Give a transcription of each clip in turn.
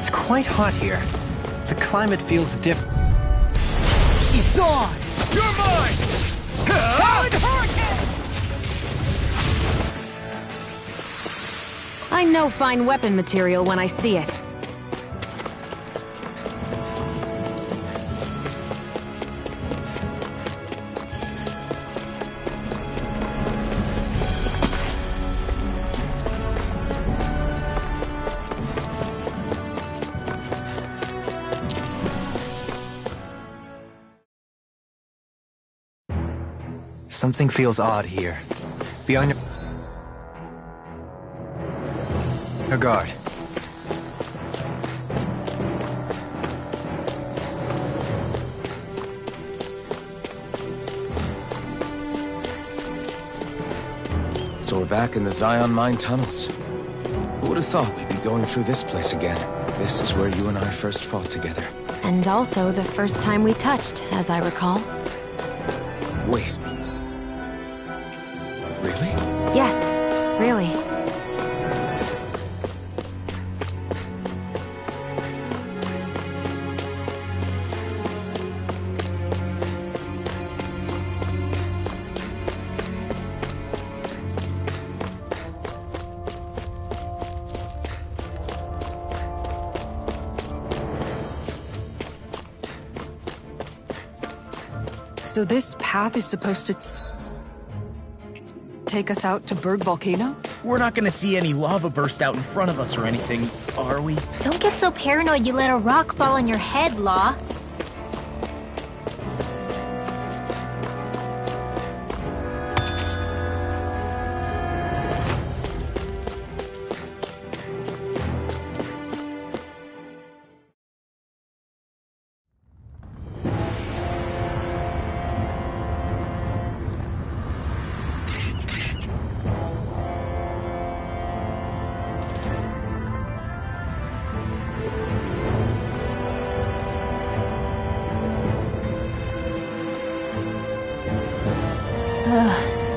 It's quite hot here. The climate feels different. It's on! You're mine! Solid hurricane! I know fine weapon material when I see it. Something feels odd here. Behind a guard. So we're back in the Zion Mine tunnels. Who would have thought we'd be going through this place again? This is where you and I first fought together. And also the first time we touched, as I recall. Wait. Really? Yes, really. So this path is supposed to take us out to Berg Volcano? We're not gonna see any lava burst out in front of us or anything, are we? Don't get so paranoid you let a rock fall on your head, Law.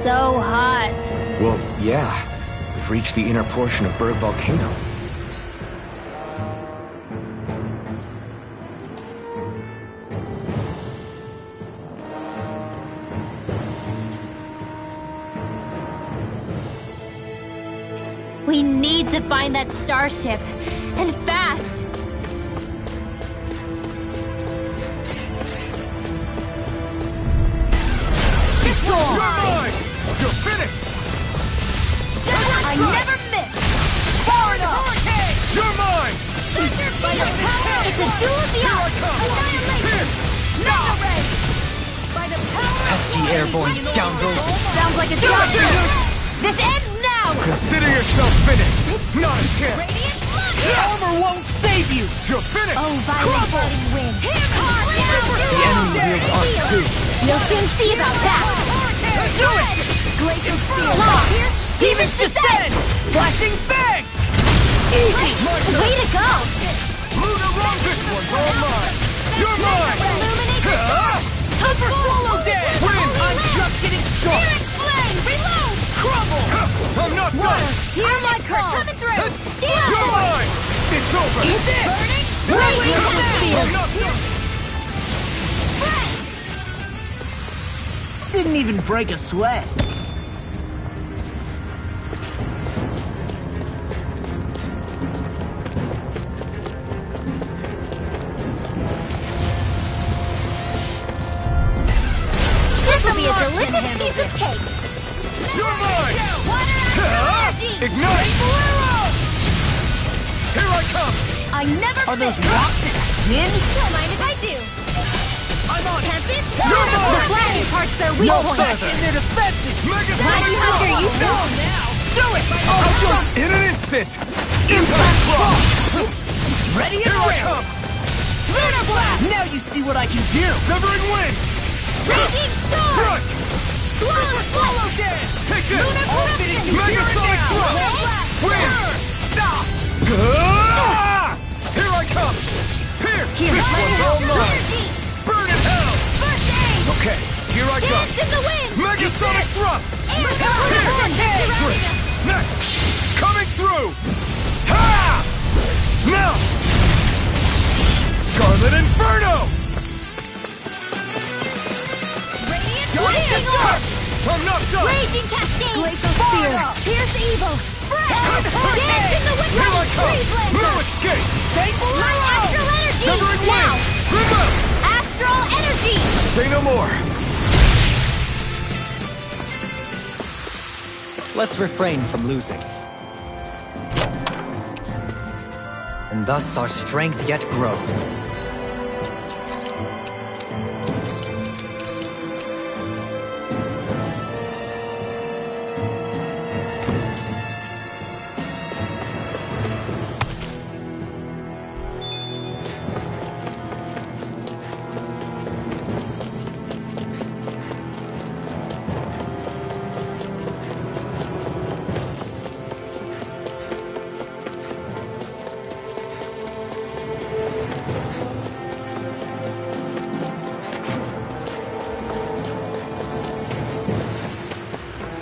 So hot. Well, yeah. We've reached the inner portion of Berg Volcano. We need to find that starship. And fast. It's on! You're mine! You're finished! I never miss. Far enough! You're mine! By the power, it's a duel of the arts. Annihilation. Mega ray. By the power of Pesky airborne scoundrels! sounds like a job. This ends now. Consider yourself finished! Not a chance! Radiant The armor won't save you! You're finished! Oh, violent parting wind. The enemy wields arc too. You'll soon see about that. Do it! Glacial steel. Here, Demons descend! Flashing bang! Easy! way to go. Luna Rock! This one's all mine! You're mine! Illuminate the Ah! Time for swallow dance! Win! I'm just getting started! Spirit flame. Reload. Crumble! I'm not done! Hear my call. Coming through. You're mine! It's over! Is it? Raging steel. I'm not done! Didn't even break a sweat. This will be a delicious piece of cake. You're mine! Water energy. Ignite! Here I come! I never Are those miss. rocks in a spin? Don't mind if I do. I'm on it! Tempest. You're mine. The flashing part's their weak No point. back in their defenses! Mega Glad you have your use of. Do it! I'll show In an instant! Impact Block! Ready and Here I ready! come! Lunar blast. Now you see what I can do! Severing wind! Raging storm. Strike! Flawless swallow dance! Take this! I'll finish you Mega here and Sonic now! Thrust! Wind! Ah! Here I come! Pierce! Here, This one's all mine! Energy. Burn in hell! First aid. Okay, here I come! Dance in the wind. Mega Sonic Thrust! Air power. Next! Coming through! Ha! Now! Ultimate Inferno! Radiant Blazing Orb! I'm not done! Raging Cascade! Glacial Spear! Pierce Evil! Dance in the wind! Here I come! Freeze Blazer! No escape! Thankful Astral Energy! Severing Now! Wind! Remote! Astral Energy! Say no more! Let's refrain from losing. And thus our strength yet grows.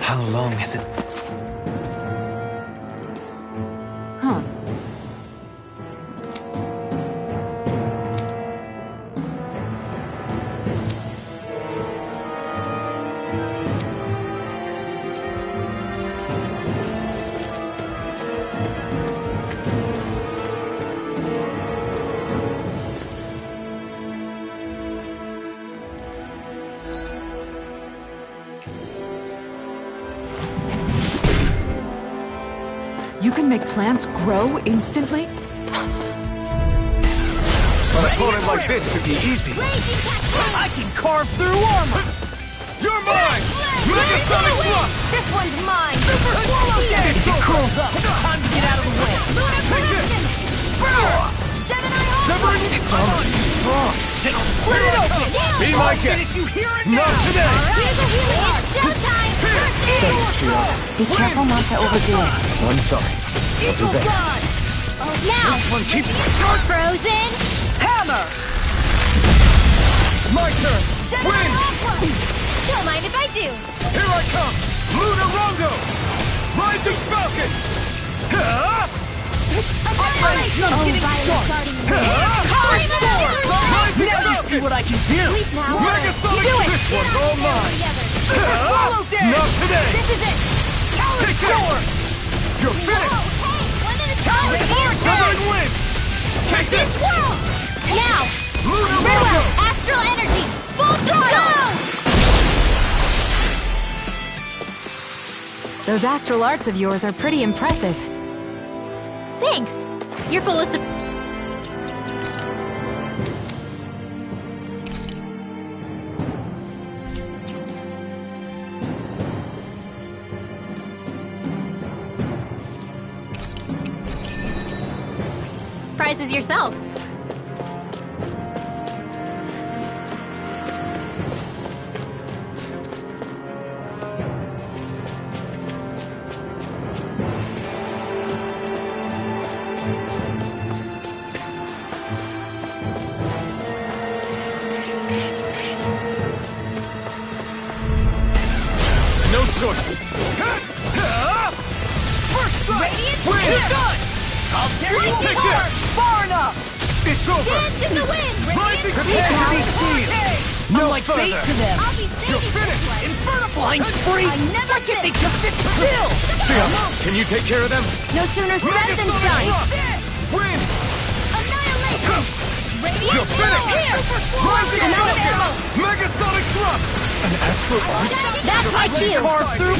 How long has it... Huh. You can make plants grow instantly? An opponent like this should be easy. Raging Cascade! I can carve through armor! You're mine! Megasonic Thrust! This one's mine! Super Swallow Dance! It curls up! Time to get out of the way! Lunar Corruption! Gemini Hawk! Severing its armor is strong. Then I'll split it open! Be my I'll guest. finish you here and Not now! today! Here's a healing! It's showtime! Thanks, Shira. Be careful not to overdo it. I'm sorry. I'll do better. Now! One keeps Frozen! Hammer! my turn. Gemini Win! Hawk! Don't mind if I do! Here I come! Lunar Rondo! Rising Falcon! Annihilation! just getting starting Rising Now you see Falcon! what I can do! now! Megasonic Do it! This one's all mine! Swallow Dance! Not today! This is it! Take this! You're Whoa, finished! hey! One at a time! Severing Wind! Take this! Swirl! Now! Lunar Very Rondo! well! Astral Energy! Full throttle! Those astral arts of yours are pretty impressive. Thanks! You're full of surprises yourself. No choice! First strike! Radiant Win! Spear! Done! I'll tear you Take apart! this! Far enough! It's over! Dance in the wind! Rising Radiant Spear! Spear! No I'm like bait further! to them! I'll be You're saving finished! this one. Inferno flying free! I never Why can't they sit. just sit still? Sia, can you take care of them? No sooner said than done! Win! Annihilation! Radiant You're finished! Here! Rising Another Falcon! arrow! Megasonic Thrust! An astral art? That's my cue! Carve through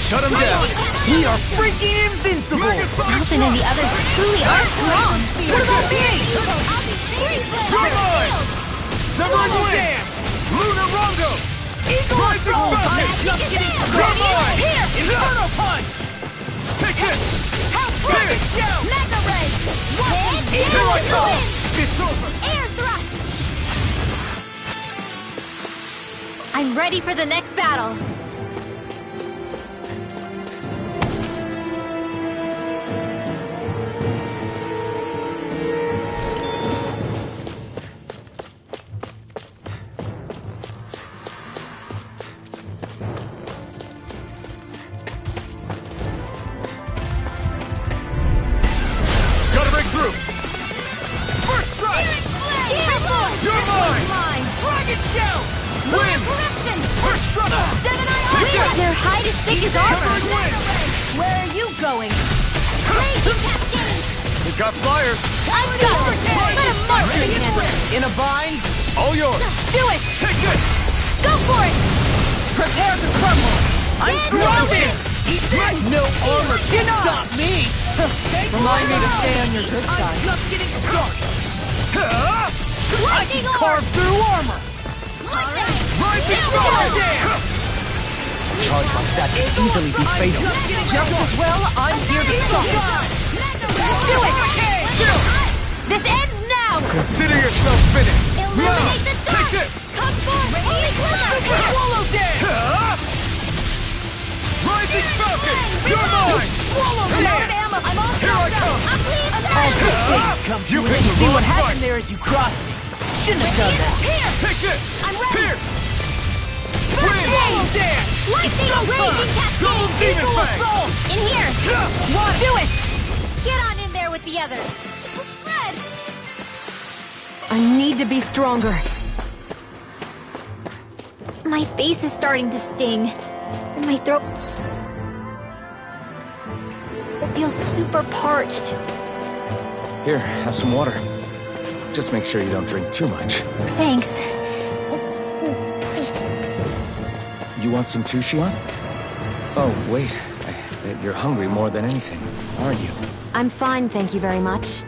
Shut him down! We are freaking invincible! Nelson and the others truly are strong! What about me? I'll be saving You're mine! Severing Wind! Lunar Rondo! Rising I'm Falcon! just getting You're mine! Here! Inferno punch! Take this! How strong is you? Mega Ray! One hand Here I down in the come! wind! It's over! Air thrust! I'm ready for the next battle. Gotta break through! First strike! take his armor! Where are you going? Raging cascade! We've got flyers. I've got it! Let him march and handle it! In a bind? All yours. Do it! Take this. Go for it! Prepare to crumble! I'm Stand surrounded! down. No armor can stop me! Remind me to stay on your good I'm side. just getting started! I Lightning can carve through armor! Lightning! Rising Now Falcon! go! Charge like that can easily be fatal. Just as well, I'm here to stop it. Do it! This ends now! Consider yourself finished. Illuminate the sun! Take this. Come forth! Holy glimmer! Swallow dance! Rising Falcon, you're mine. Swallow I'm out of dance! ammo! I'm all Here I charged up! come. I'm clean! All good things come to You an picked end. the See wrong what happened fight. there as you crossed me. Shouldn't have done that. Here! Take this. I'm ready! Here. First Swallow aid! dance! Lightning! Raging Double cascade! demon Equal fang. assault! In here! Do it! Get on in there with the others! Spread! I need to be stronger. My face is starting to sting. And my throat... It feels super parched. Here, have some water. Just make sure you don't drink too much. Thanks. You want some too, Shion? Oh, wait. I bet you're hungry more than anything, aren't you? I'm fine, thank you very much.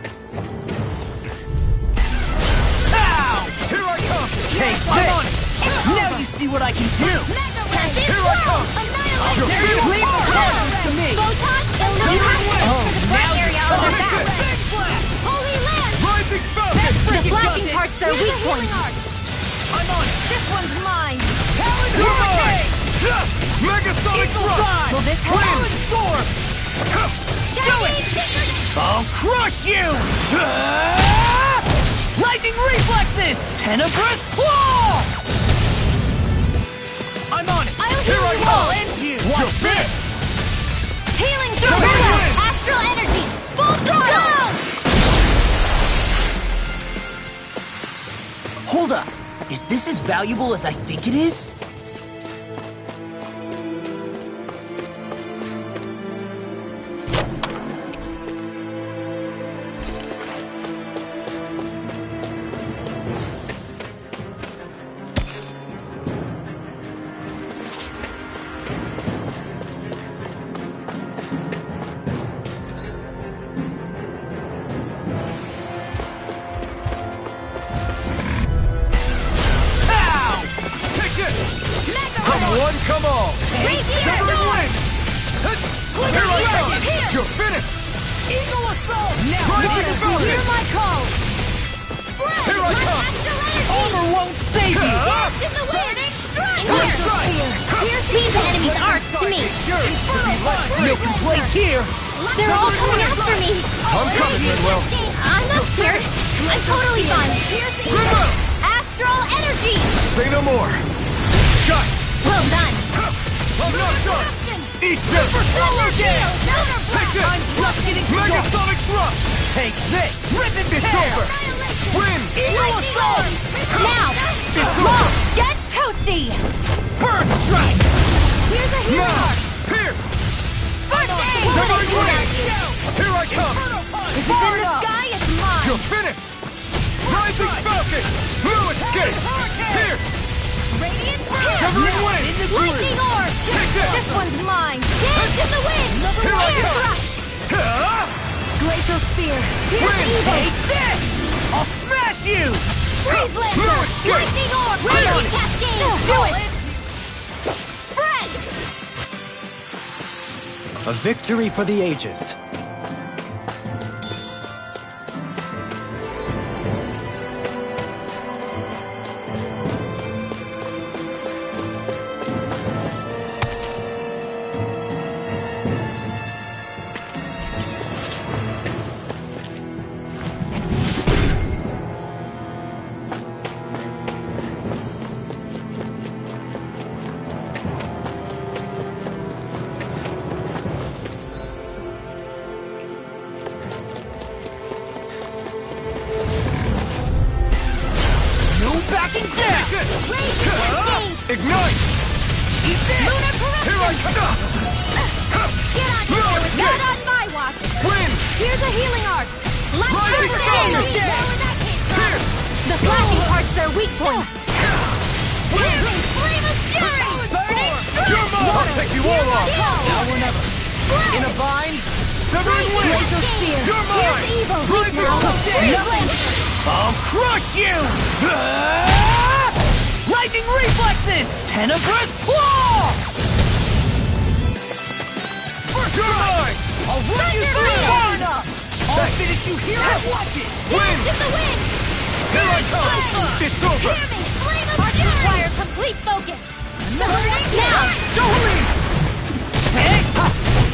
Ow! Here I come! Take this! Now you see what I can do! Here I come! You're Here you leave the cartridge to me! Now area on their back. Big blast! Holy land! Rising Falcon! The flashing part's their weak point. I'm on it! This one's mine. You're mine! Megasonic Eagle thrust! Drive! Will this Win! help? Storm! Do it! I'll crush you! Lightning reflexes! Tenebrous claw! I'm on it! I'll Here heal I you go! all. End you! You're Watch fit. this! Healing Come Tornado! on. Astral energy! Full throttle! Hold up! Is this as valuable as I think it is? One, come all! Severing wind! Here I come! You're finished! Eagle assault! Now Rising Falcon! Hear my call! Spread! Here I My come. astral energy! Armor won't save you! In the wind! First strike! Here's these enemies' arcs to me! No complaints here! They're all coming after me! I'm coming, Manuel. I'm not scared. I'm totally fine. Grimmer! Astral energy! Say no more! Shot! Well done! I'm not done! Eat this! Swallow dance! Take this! I'm just getting started! Megasonic thrust! Take this! Rip and It's tear! over! Win! Eagle assault! Now! It's Roll! over! Get toasty! Burn strike! Here's a healing Now! arc! Here! First aid! Severing wind! Here I come! If it's in the sky, it's mine! You're finished! Rising Falcon! No escape! Here! Radiant burst! Severing wind! Lightning orb! Take this! This one's mine! Dance in the wind! Here I Fire come! thrust! Glacial spear! Here's Wind! evil! Take this! I'll smash you! Freeze lancer! No escape! Lightning orb! Raging cascade! Do it! Spread! A victory for the ages. Backing down! Ignite! Eat this! Lunar corruption! Here I come! Here's a healing arc. Let's go Rising down. Thunder! Where that came from. The flashing part's their weak point. Piercing flame of fury. Burning You're mine! I'll take you all off! Now or never. In a bind. Severing wind! Laser spear. You're mine! Here's evil. Rising Thunder! Nothing. I'll crush you! Lightning reflexes! Tenebrous claw! You're mine! I'll run you Thunder through Blade! hard enough! I'll finish you here and watch it! Wind! Dance in the wind. Here I come! It's over! Piercing flame of fury. Require complete focus. Now. Jolene!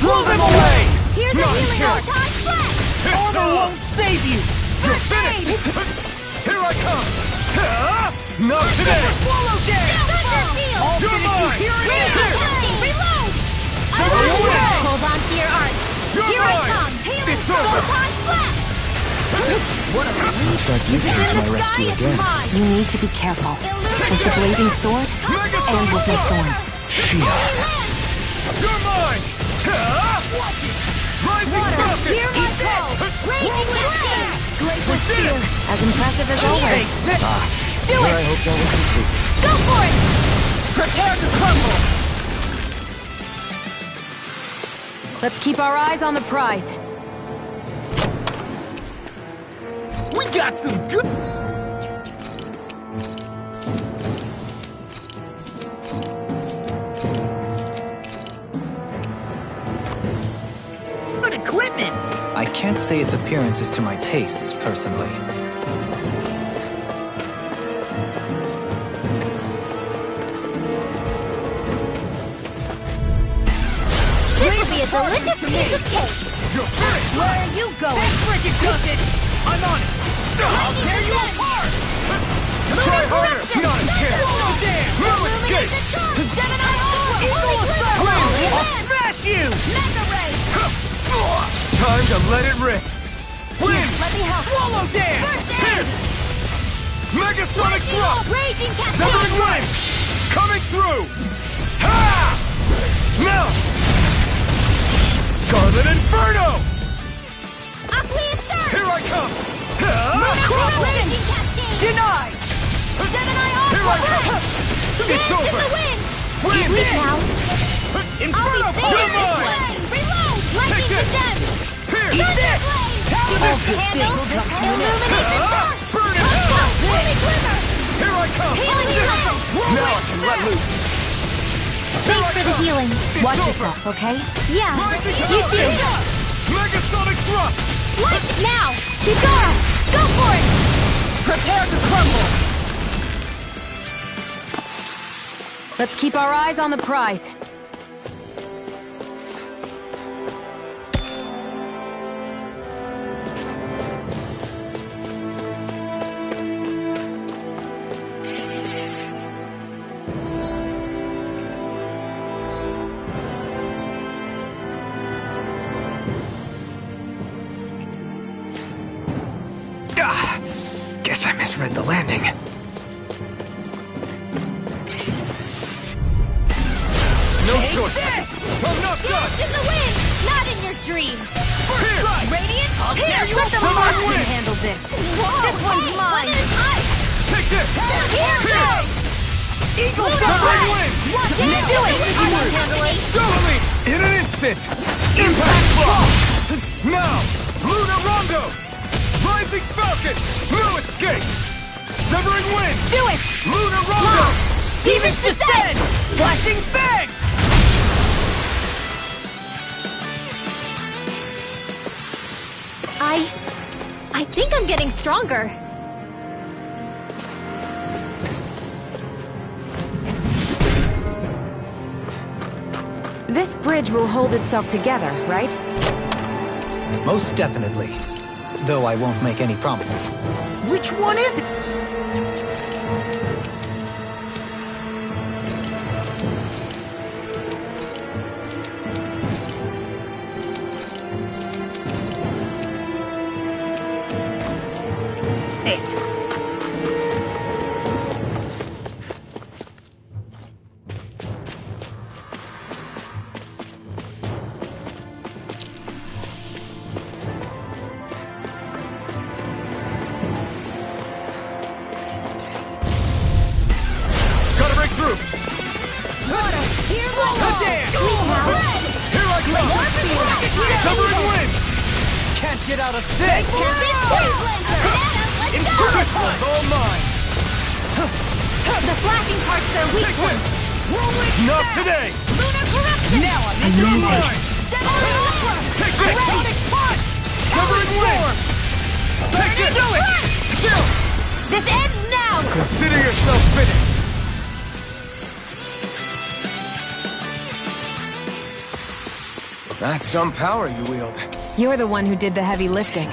Blow them away! Here's a Not healing yet. arc. Time flash. Armor won't save you! You're finished! Here I come! Not today! Swallow dead! Thunder field. I'll You're finish you mine! here and now! Reload. Severing wind! Hold on to your arc. You're Here I mine! come. Healing It's flow. over. Time flash. Looks like you came to my rescue again. You need to be careful. With the blazing sword and with your thorns. Shia. You're mine! Rising Falcon! Hear my call. Raging Cascade. We did it! As impressive as always. Do Well, I it. hope that was complete. Go for it. Prepare to crumble! Let's keep our eyes on the prize. We got some good... Good equipment! I can't say its appearance is to my tastes, personally. This will be a delicious piece of cake. You're finished! Where are you going? Frickin' does it! I'm on it! I'll tear you apart! Try harder! Not a chance! Swallow dance! No escape! Gemini Ultra. Holy Glitter. I'll smash you! Mega Ray. Time to let it rip! Wind! Let me help. Swallow dance! First aid. Megasonic thrust! Raging Severing Cascade. wind! Coming through! Ha! Now! Scarlet Inferno! Aqueous Surge. Here I come! Raging Cascade. Denied! Gemini Here I Ultra. come! Dance It's in over! the wind. Wind! Sleep now. Inferno! I'll be You're saving this mine! flame. Reload. Take Lightning this! Descent. Here! Thunder this! Blade. Paladin! Candle. Illuminate the dark. Burn in hell! Holy Glitter. Here I come! Healing Hell. Now I can let loose! Thanks for the healing. It's Watch over. yourself, okay? Yeah. Rising You Falcon! too. Megasonic thrust! What? Now. Kizara. Go for it. Prepare to crumble! Let's keep our eyes on the prize. Guess I misread the landing. No choice! I'm not done! Dance in the wind. Not in your dreams. Here! Radiant. tear you Let the apart. Mark Wind. Handle this. This one's mine. Take this! Here goes. Eagle Severing Star! wind! Do it. I won't handle it. Totally! In an instant! Impact block! Now! Luna Rondo! Rising Falcon! No escape! Severing wind! Do it. Luna Rondo! Demons Descend! Flashing Fang! I think I'm getting stronger. This bridge will hold itself together, right? Most definitely. Though I won't make any promises. Which one is it? out of sight! Let's go! This one's all mine! The flashing part's their weak point. Not today! Lunar corruption! Now I'm in You're your mine! Take this! Sonic punch! Covering wind! Take this! Do it! Chill! This ends now! Consider yourself finished! That's some power you wield. You're the one who did the heavy lifting.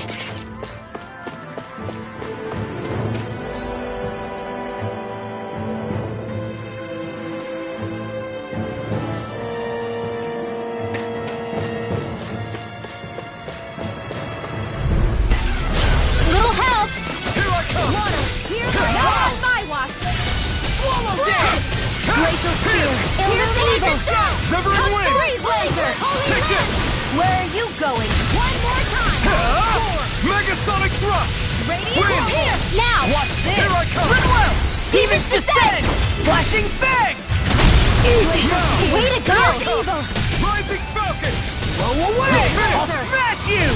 Little help! Here I come! Water! Here on my watch! Swallow down! Glacial Spear! Illusion Evil! Severing wind! Freeze Laser! Take this! Where are you going? One more time! Megasonic thrust! Radiant Wind! Here! Now! Watch this! Here I come! Goodwill! Demons Descent! Flashing Fang! Easy! Now! Way to go! Evil! Rising Falcon! Blow away! I'll Laser! smash you!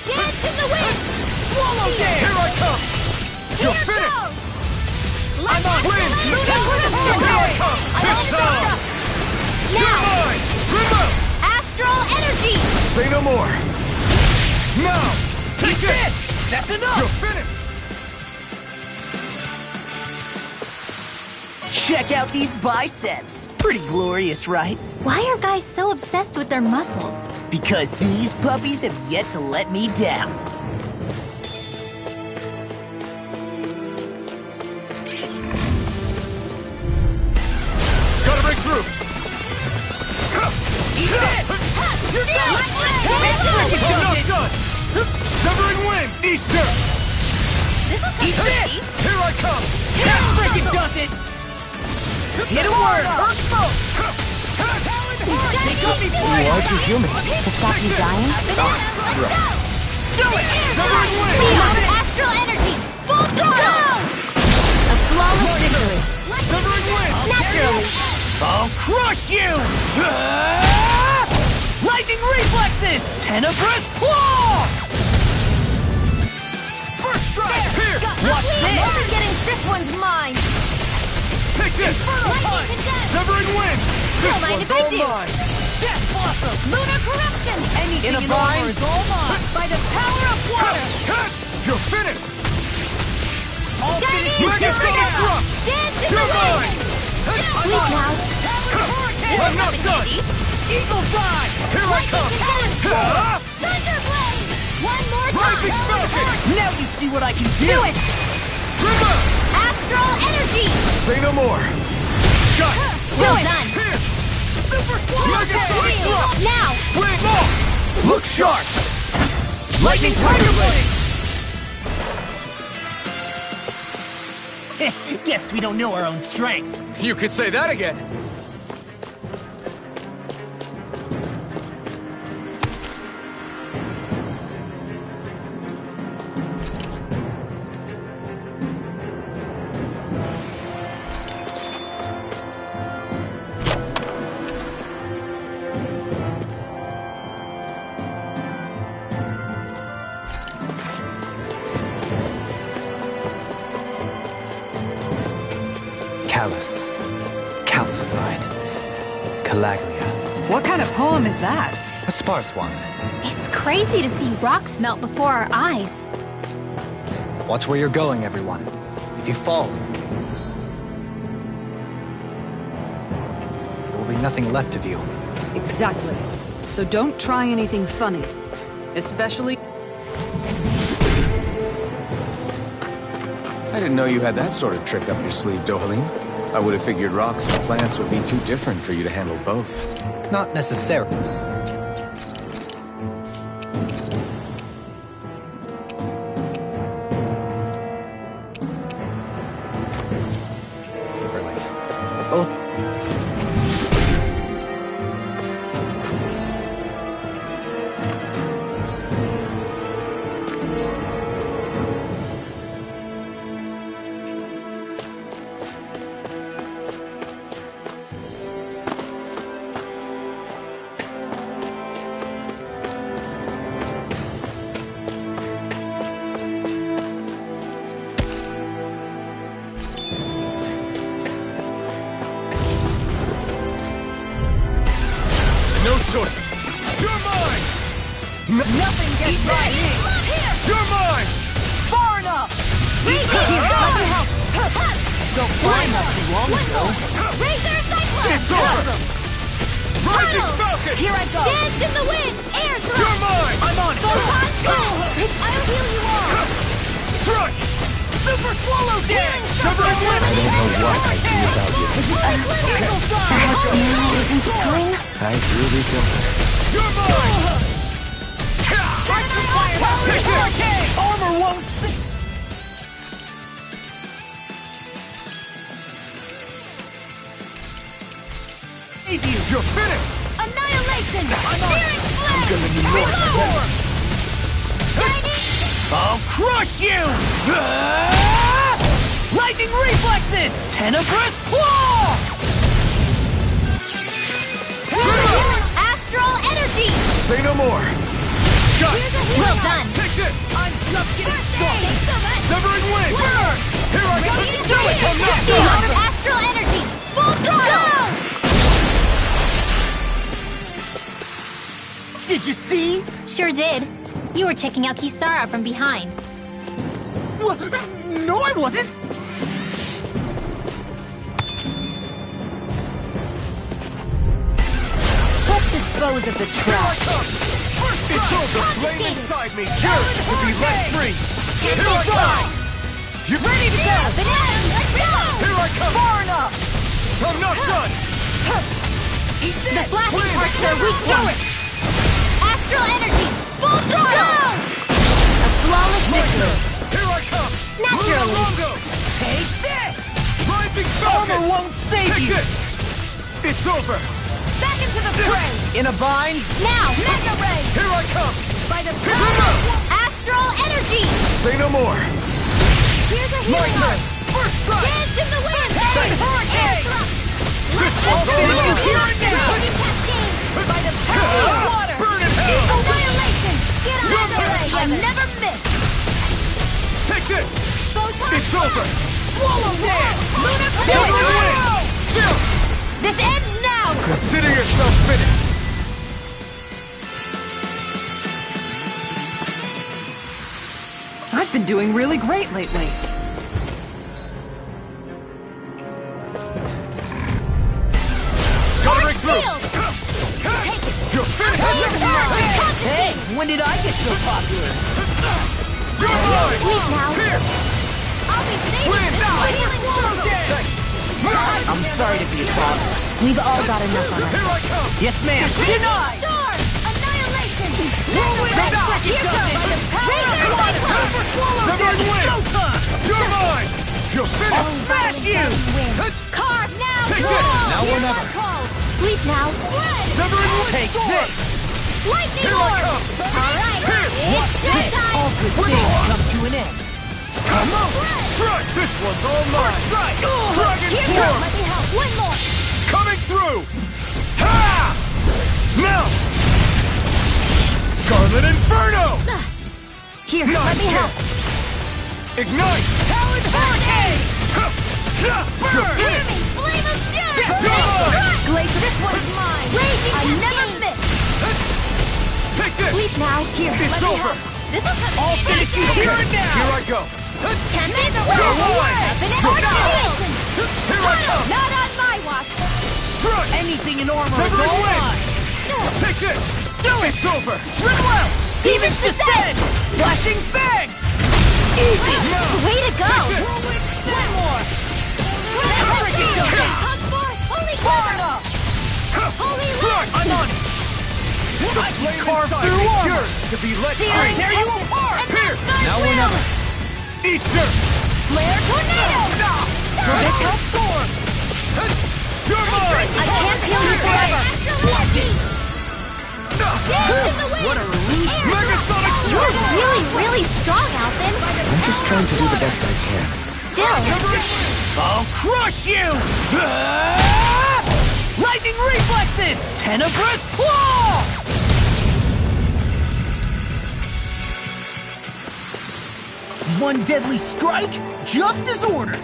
Dance in the wind! Swallow Here dance! I come! You're Here finished! goes! Light on wind! Lunar Here I come! It's on! You're Now! mine! Remote! Astral Energy! Say no more! Now! Take this! That's enough! You're finished! Check out these biceps. Pretty glorious, right? Why are guys so obsessed with their muscles? Because these puppies have yet to let me down. Gotta break through! Eat it! You're Not done! Severing wind! Eat dirt! Eat this! Here I come! That frickin' does it! Hit a word! They got me flying! Aren't you human? To stop you dying? Do it! Severing wind! Astral Energy! Full throttle! A flawless victory! Severing wind! Naturally! I'll crush you! Lightning reflexes! Tenebrous claw! First strike! Here! Watch this! You're getting this one's mine! Take this! Lightning to death! Severing wind! This Don't mind one's if I all do. mine! Death blossom! Lunar Corruption! Anything In a in bind? over is all mine! By the power of water! You're finished! All Chinese finished! Megasonic thrust! Dance in You're the wind! mine! Sweet cloud! I'm not done! Eagle dive! Here I come! Ah! Thunderblade! One more Rising time! Falcon! Now you see what I can do! Do it! Astral Energy! Say no more! Got it! Well done! Here! Super Megasonic thrust! Now! Wind! Look sharp! Lightning Tiger Blade! Guess we don't know our own strength. You could say that again! Callous. Calcified. Calaglia. What kind of poem is that? A sparse one. It's crazy to see rocks melt before our eyes. Watch where you're going, everyone. If you fall, there will be nothing left of you. Exactly. So don't try anything funny. Especially... I didn't know you had that sort of trick up your sleeve, Dohalim. I would have figured rocks and plants would be too different for you to handle both. Not necessarily. Both. choice! You're mine! Nothing gets by me! You're mine! Far enough! Here, let me help! Go flying not too long ago! Razor Cyclone! It's over! Rising Falcon! Here I go! Dance in the wind! Air thrust! You're mine! I'm on it! Photon Storm! I'll heal you all! Strike! Super Swallow Dance! Severing Wind! I don't know what I'd do without you. Perhaps now isn't the time? I really don't. You're mine! Take it! Armor won't see. You're finished! Annihilation! Searing Flame! I'm gonna need more. Reload! I'll crush you! Lightning reflexes! Tenebrous claw! Astral Energy! Say no more! Got it! Well done! Take this! I'm just getting started! Severing Wind! Burn! Here I go! Do it! I'm not done! Astral Energy! Full throttle! Did you see? Sure did. You were checking out Kisara from behind. No, I wasn't. Let's dispose of the trash. It's all the flame inside me! Yours to be let free! Here I come! You ready to go? Let's go! Here I come! Far enough! I'm not done! The flashing parts are weak points! Astral Energy! Full throttle! A flawless victory! Here I come! Naturally. Longo! Take this! Rising Falcon! Armor won't save Take you! this! It's over! Back into the fray! In a bind? Now, Mega Ray! Here I come! By the power of Astral Energy! Say no more! Here's a My hero! turn! First strike! Dance in the wind! Thanks. Air thrust! This one's all Lightning mine! Here and now! Cascade! By the power of water! Burn in hell! Annihilation! Get on You're Mega Ray! I never miss! Take this! Photon It's over! Swallow Dance! Lunar Severing Wind! Chill! This ends now! Consider yourself finished! I've been doing really great lately. Scattering through! Shield! You're finished! Hey, when did I get so popular? You're mine! Wait now. Here! I'll be saving Win! this by Swallow Dance! I'm sorry to be a bother. We've all got enough on our Here I come! Yes, ma'am. Denied! Storm! Annihilation! Here goes. Severing Wind! Showtime! You're mine! You're finished! Smash you! Carve now! Take this! Roll! Now or Hear never. my call! Sleep now! Red! Severing Wind! Take Storm! this! Lightning Here I Orb! come! Alright! Here! It's showtime! All good things come to an end. Come on! Strike! This one's all mine! Strike! Dragon Here Form! goes! Let me help! One more! Coming through! Ha! Now! Scarlet Inferno! Here, let me help! Ignite! Talon Hurricane! You're finished! Enemy! Flame of Fury! You're mine! Glacier, this one's mine! Raging I never miss! Take this! Sleep now! Here, It's let me over. help! This'll come I'll finish you here and Here now! I go! Can make the You're world mine! Annihilation! Here I come! Not on my watch! Strike! Anything in armor is Severing all Wind! mine! Take this! It's over! Riddle out! Demons descend! Flashing fang! Easy! Now! Way to go! Take this! One more! Hug force! Holy quiver! Holy Strike! light! I'm on it! The flame carve inside through me! armor. Yours to be let Tear free! Tear you apart! Here! Now or never! Eat dirt! Flare tornado! Predictable storm! You're mine! I can't heal you forever! What a relief! Megasonic You're Stroke! really strong, Alphen! I'm just trying to do the best I can. Still, I'll crush you! Lightning reflexes! Tenebrous claw! One deadly strike, just as ordered.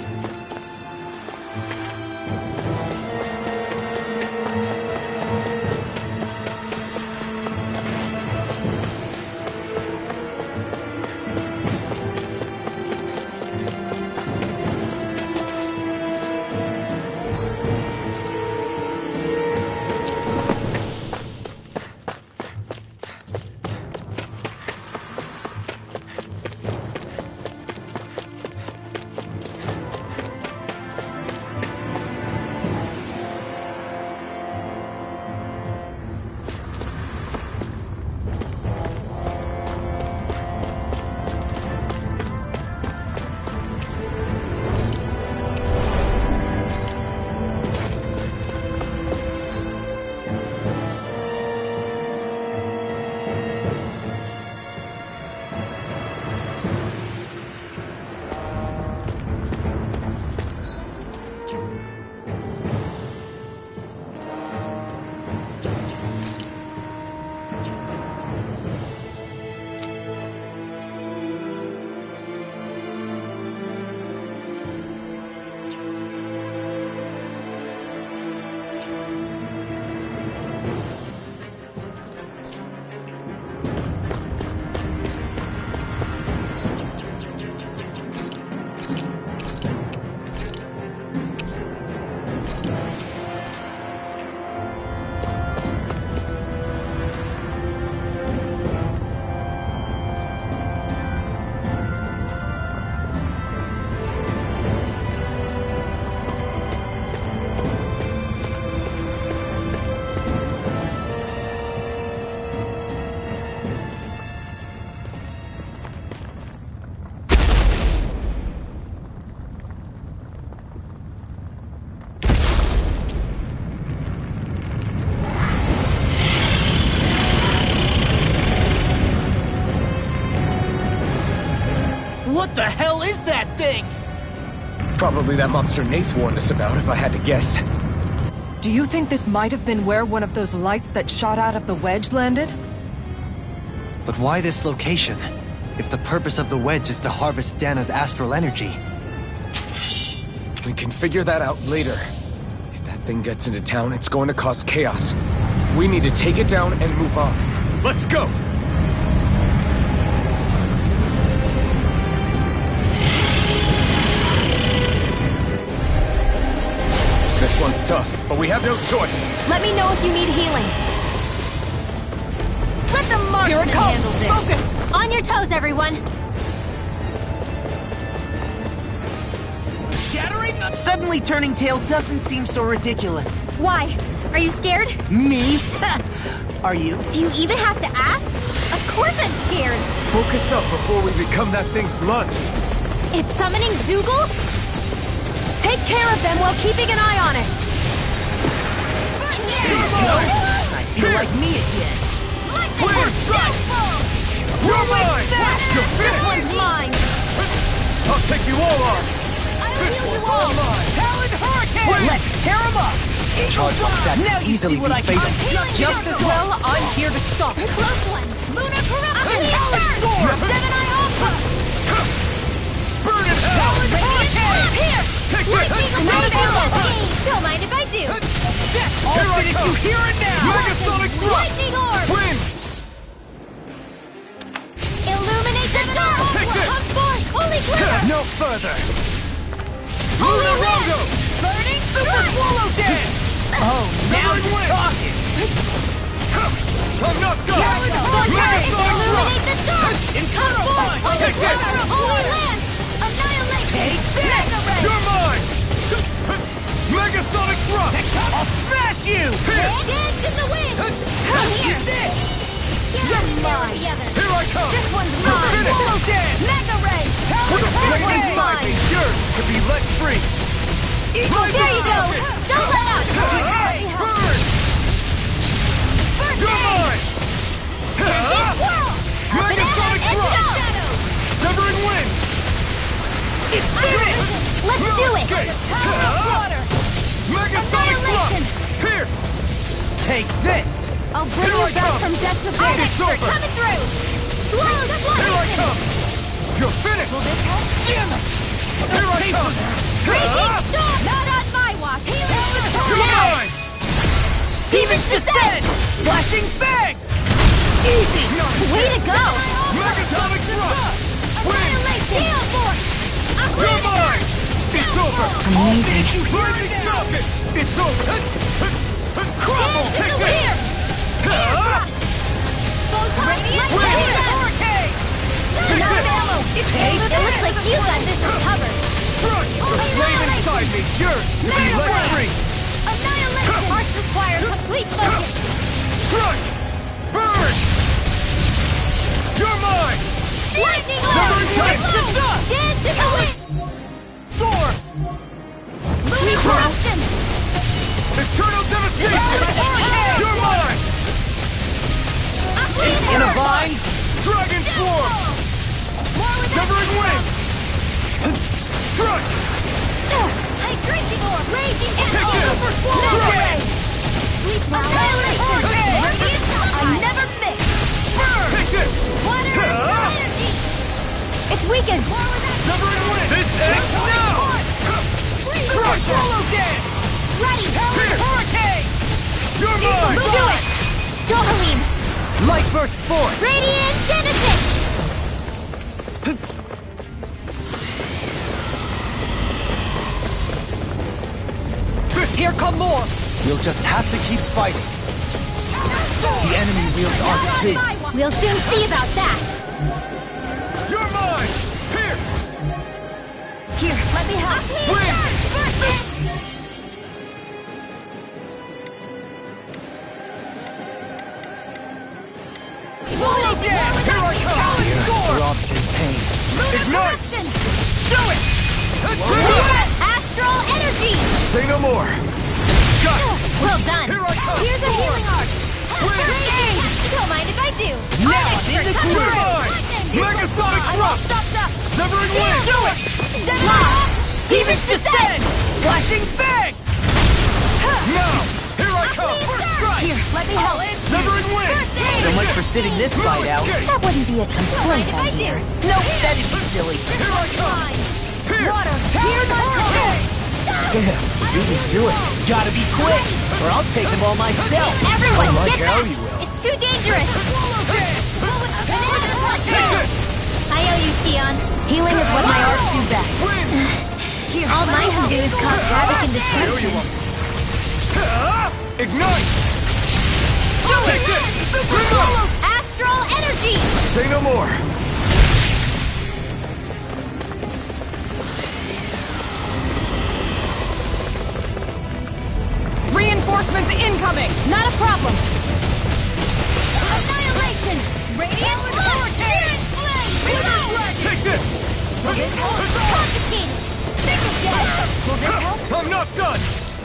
What the hell is that thing? Probably that monster Nath warned us about, if I had to guess. Do you think this might have been where one of those lights that shot out of the wedge landed? But why this location? If the purpose of the wedge is to harvest Dana's astral energy. We can figure that out later. If that thing gets into town, it's going to cause chaos. We need to take it down and move on. Let's go! This one's tough, but we have no choice. Let me know if you need healing. Let the marksman handle this. Focus! On your toes, everyone! Shattering? Suddenly turning tail doesn't seem so ridiculous. Why? Are you scared? Me? Are you? Do you even have to ask? Of course I'm scared! Focus up before we become that thing's lunch. It's summoning Zoogles? Take care of them while keeping an eye on it. I feel like me again. Clear strike! You're mine! You're This finished! one's mine. I'll take you all on! I'll This heal one's you all! all mine! Talon Hurricane! Let's tear him up! Charge like that Now can you easily see what be I can fatal. do. Just as well, I'm here to stop it. Close one! Lunar corruption! Gemini Alpha. Burn in hell! Here. Take this! Another destiny! Don't mind if I do! I'll Here I finish come. you here and now! Megasonic thrust! Lightning orb! Wind! Illuminate the dark! Take this. Come forth! Holy glitter! No further! Lunar Rondo! Burning Super Swallow Dance! Oh, now Severing you're wind. talking! I'm not done! Megasonic Illuminate thrust! the dark! Come forth! Holy Take this. glitter! Holy land! Annihilation! Take this! You're mine! Megasonic thrust! I'll smash you! Dance in the wind! Come here! You're mine! Here I come! This one's You're mine! finished! Swallow Dance! Mega ray! With the flame one's inside me, mine. yours to be let free! There you go! Don't let up! Burn! You're mine! Swirl! Megasonic Into thrust! shadow! Severing wind! It's finished! Let's do it! Escape! Water! Megasonic Annihilation! thrust! Pierce! Take this! I'll bring Here you I back come. from depths of It's darkness! over. Coming through! Slow the Here I come! You're finished! Damn it! Here I come! Raging storm! Not on my watch! You're Now! mine! Demons descend! Flashing bang! Easy! Way to go! Megasonic thrust! Annihilation! Heal force! You're mine! It's over! Amazing. Lightning falcon! It's over! Crumble! Take this! Here! Wind! Hurricane! Enough ammo! It looks like you got this covered! Crush! The flame inside me, yours to be let free! Annihilation! Hearts require complete focus! Crush! Burn! You're mine! Lightning Severing orb! tight! Dance in the wind! Thor! Lunar corruption! Eternal devastation! You're mine! In a vine? Dragon swarm! Severing wind! Strike! Hydration orb! Raging Take this! super swallow Strike! ray! Sleep well! Annihilation! I never miss! Take this! Water energy! It's weakened! Severing wind! This ends now! Strike! Swallow Dance! Ready! Hurricane! You're mine! Do it! Dohalim! Light burst forth! Radiant Genesis! Here come more! We'll just have to keep fighting. The enemy wields arcs too. We'll soon see about that! You're mine! Here! Here, let me help! Swallow Dance! Here I come! Throbs in pain. Ignite! Do it! Astral energy! Say no more! Got it! Well done! Here I come! Here's a healing arc! First aid! Don't mind if I do! Now I'm in the You're groove! mine! Megasonic I won't thrust! stop that! Severing wing! Do it! Demons descend! Flashing fang! Now! Here I come! First strike! Here, let me help. Severing wing! So much for sitting this fight out. That wouldn't be a complaint, I hear. Nope, that'd be silly. Here I come! Here! Water, here I come! Damn, you can do it. Gotta be quick, or I'll take them all myself. Everyone, Like get how back! you will. It's too dangerous! Take this! I owe you, Tion. Healing is what my arts do best. All mine can do is cause havoc and destruction. Ignite! Take this! Astral energy! Say no more! Reinforcements incoming! Not a problem! Annihilation! Radiant Blast! Searing Flame! Reload! Take this! Confiscated! I'm not done!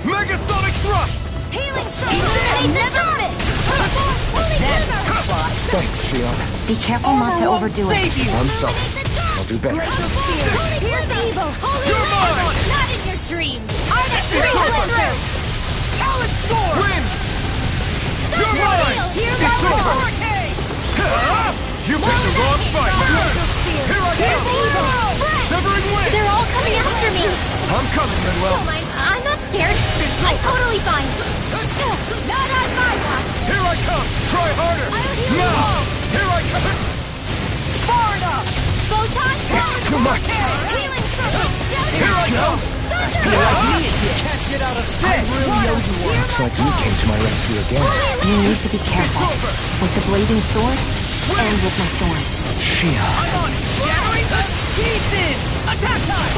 Megasonic thrust! Healing They never miss! Holy Quiver! Thanks, Shion. Be careful not to overdo it. Save you. I'm sorry. I'll do better. Here's evil! Holy You're Quiver! mine! Not in your dreams! Arctic through! Talent Sword! Win! You're mine! Here's It's our over! Hurricane! You picked the wrong fight! Here I Here's come! evil! Severing wing! They're all coming after me! I'm coming, Manuel! I'm not scared. I'm totally fine. Not on my watch. Here I come! Try harder! I'll heal you Now! all. Here I come! Far enough! Photon It's too much! Healing circle. Here I come! Can't get out of this. I really owe you one. Looks like you came to my rescue again. You need to be careful. With the blazing sword, and with my thorns. Shion. Shattering the pieces. Attack time.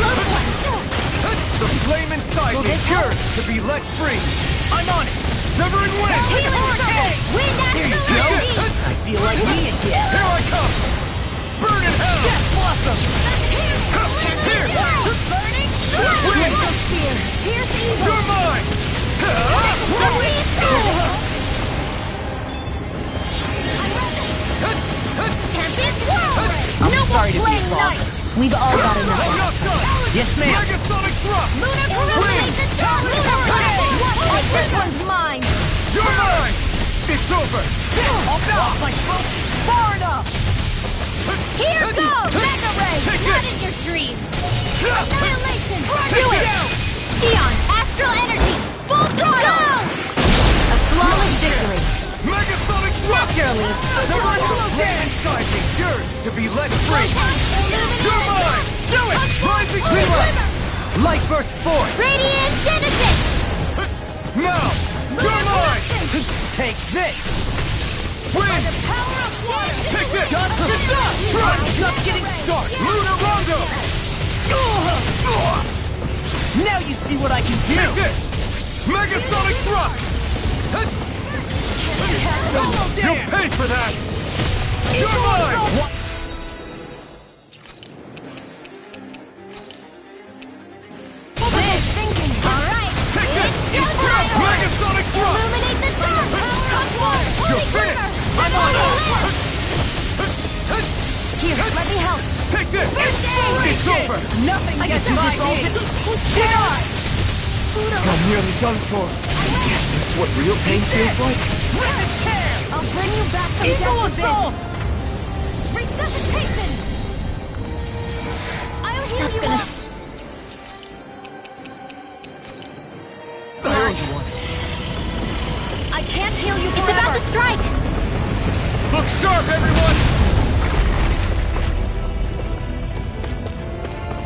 The flame inside is yours to be let free! I'm on it. Severing wing! Healing circle. Wind Here you astral go. energy. I feel like me again. Here I come! Burn in hell! Death blossom. Here! Burning Wing! spear. Here's evil. You're mine! Holy soul. Tempest whirlwind. I'm No sorry to more be flame wrong. knight. We've all got I'm enough. not done! Yes, ma'am. Megasonic thrust! Lunar Parade the sun. Lunar Parade. This one's mine. You're mine! It's over! Off my throat. Far enough. Here goes. Mega Ray. Take Not it. in your dreams. Annihilation. Take Do it. it. Tion, astral energy. Full throttle. A flawless victory. Megasonic thrust! Naturally. Severing the flame inside is yours to be let free! You're mine! Do it! Rising Quiver! Light burst forth! Radiant Genesis. Now! You're mine! Take this. Win! Power of water. Take this! Just Strike! Just getting started. Lunar Rondo! Now you see what I can do. Take this! Megasonic thrust! You'll pay for that! You're mine! Big thinking. All right. Take this! It's time. Megasonic thrust! Illuminate the sun. Touch water. You're Holy finished! Quiver. I'm on it! Here, let me help. Take this! It's over! Nothing gets by me! I'm nearly done for. Is this what real pain feels like? I'll bring you back from death to assault. resuscitation. I'll heal you up. I can't heal you forever. It's about to strike. Look sharp, everyone!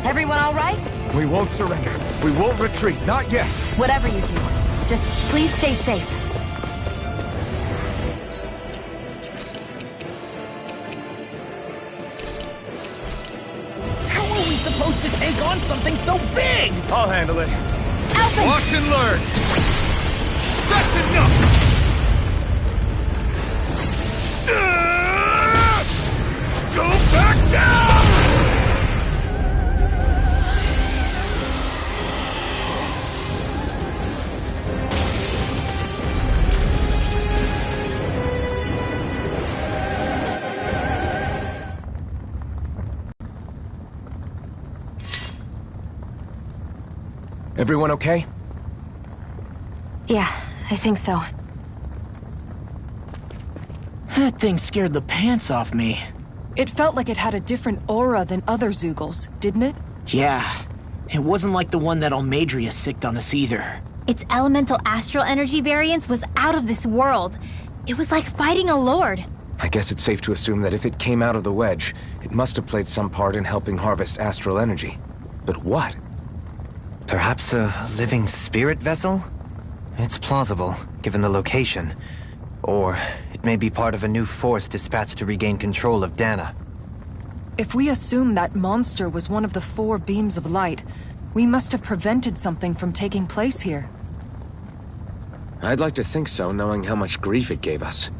Everyone all right? We won't surrender. We won't retreat. Not yet. Whatever you do, just please stay safe. How are we supposed to take on something so big? I'll handle it. Alpha! Watch and learn. That's enough! Go back down! Everyone okay? Yeah, I think so. That thing scared the pants off me. It felt like it had a different aura than other Zeugles, didn't it? Yeah, it wasn't like the one that Almadria sicked on us either. Its elemental astral energy variance was out of this world. It was like fighting a lord. I guess it's safe to assume that if it came out of the wedge, it must have played some part in helping harvest astral energy. But what? Perhaps a living spirit vessel? It's plausible, given the location. Or it may be part of a new force dispatched to regain control of Dana. If we assume that monster was one of the 4 beams of light, we must have prevented something from taking place here. I'd like to think so, knowing how much grief it gave us.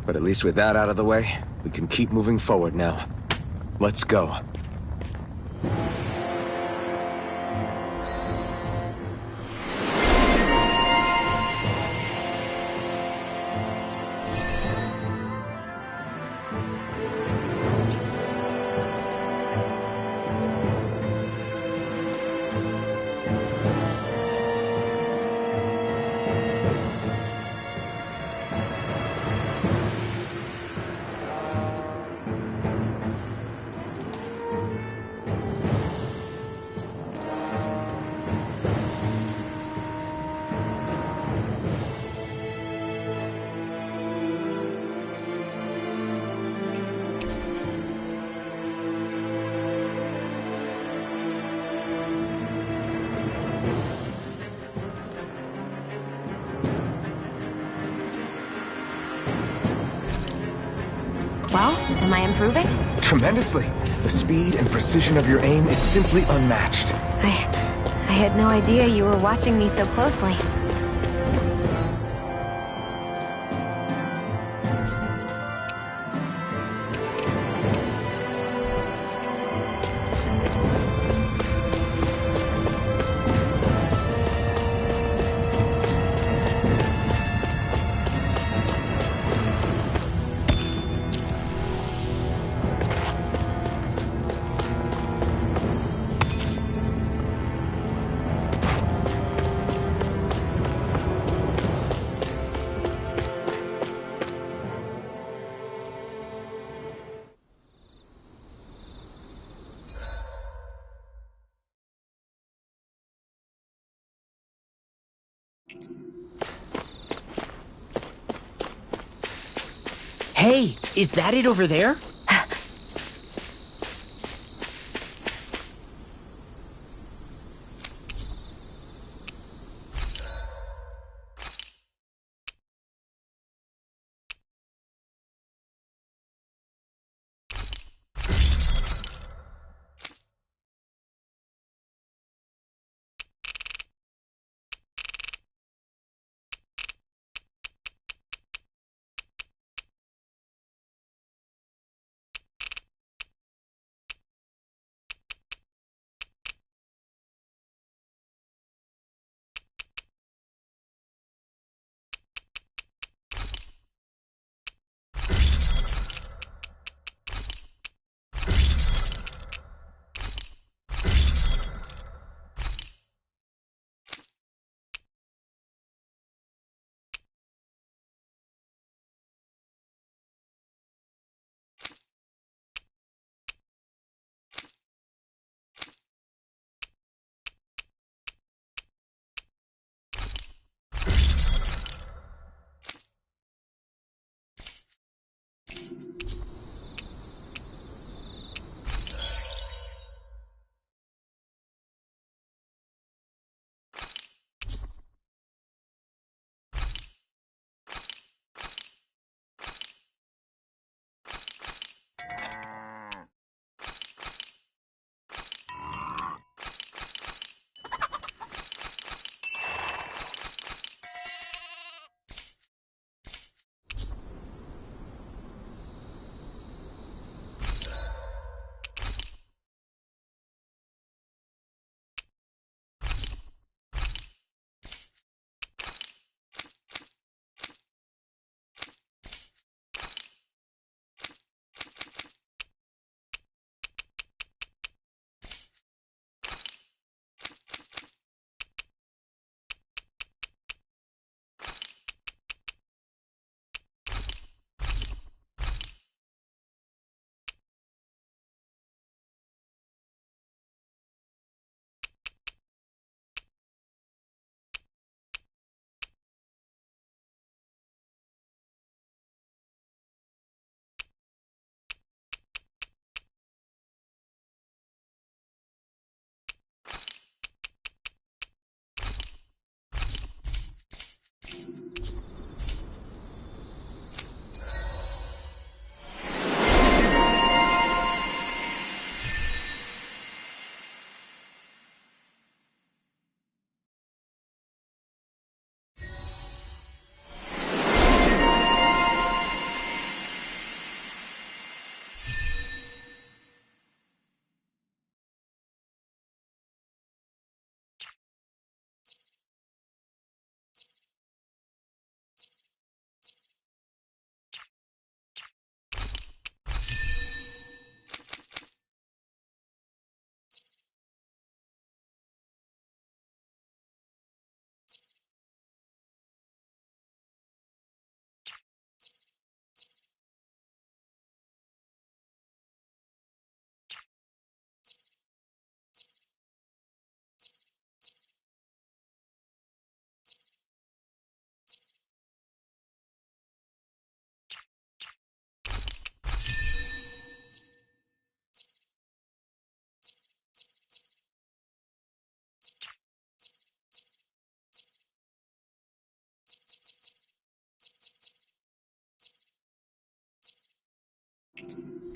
But at least with that out of the way, we can keep moving forward now. Let's go. Well, am I improving? Tremendously. The speed and precision of your aim is simply unmatched. I had no idea you were watching me so closely. Hey, is that it over there?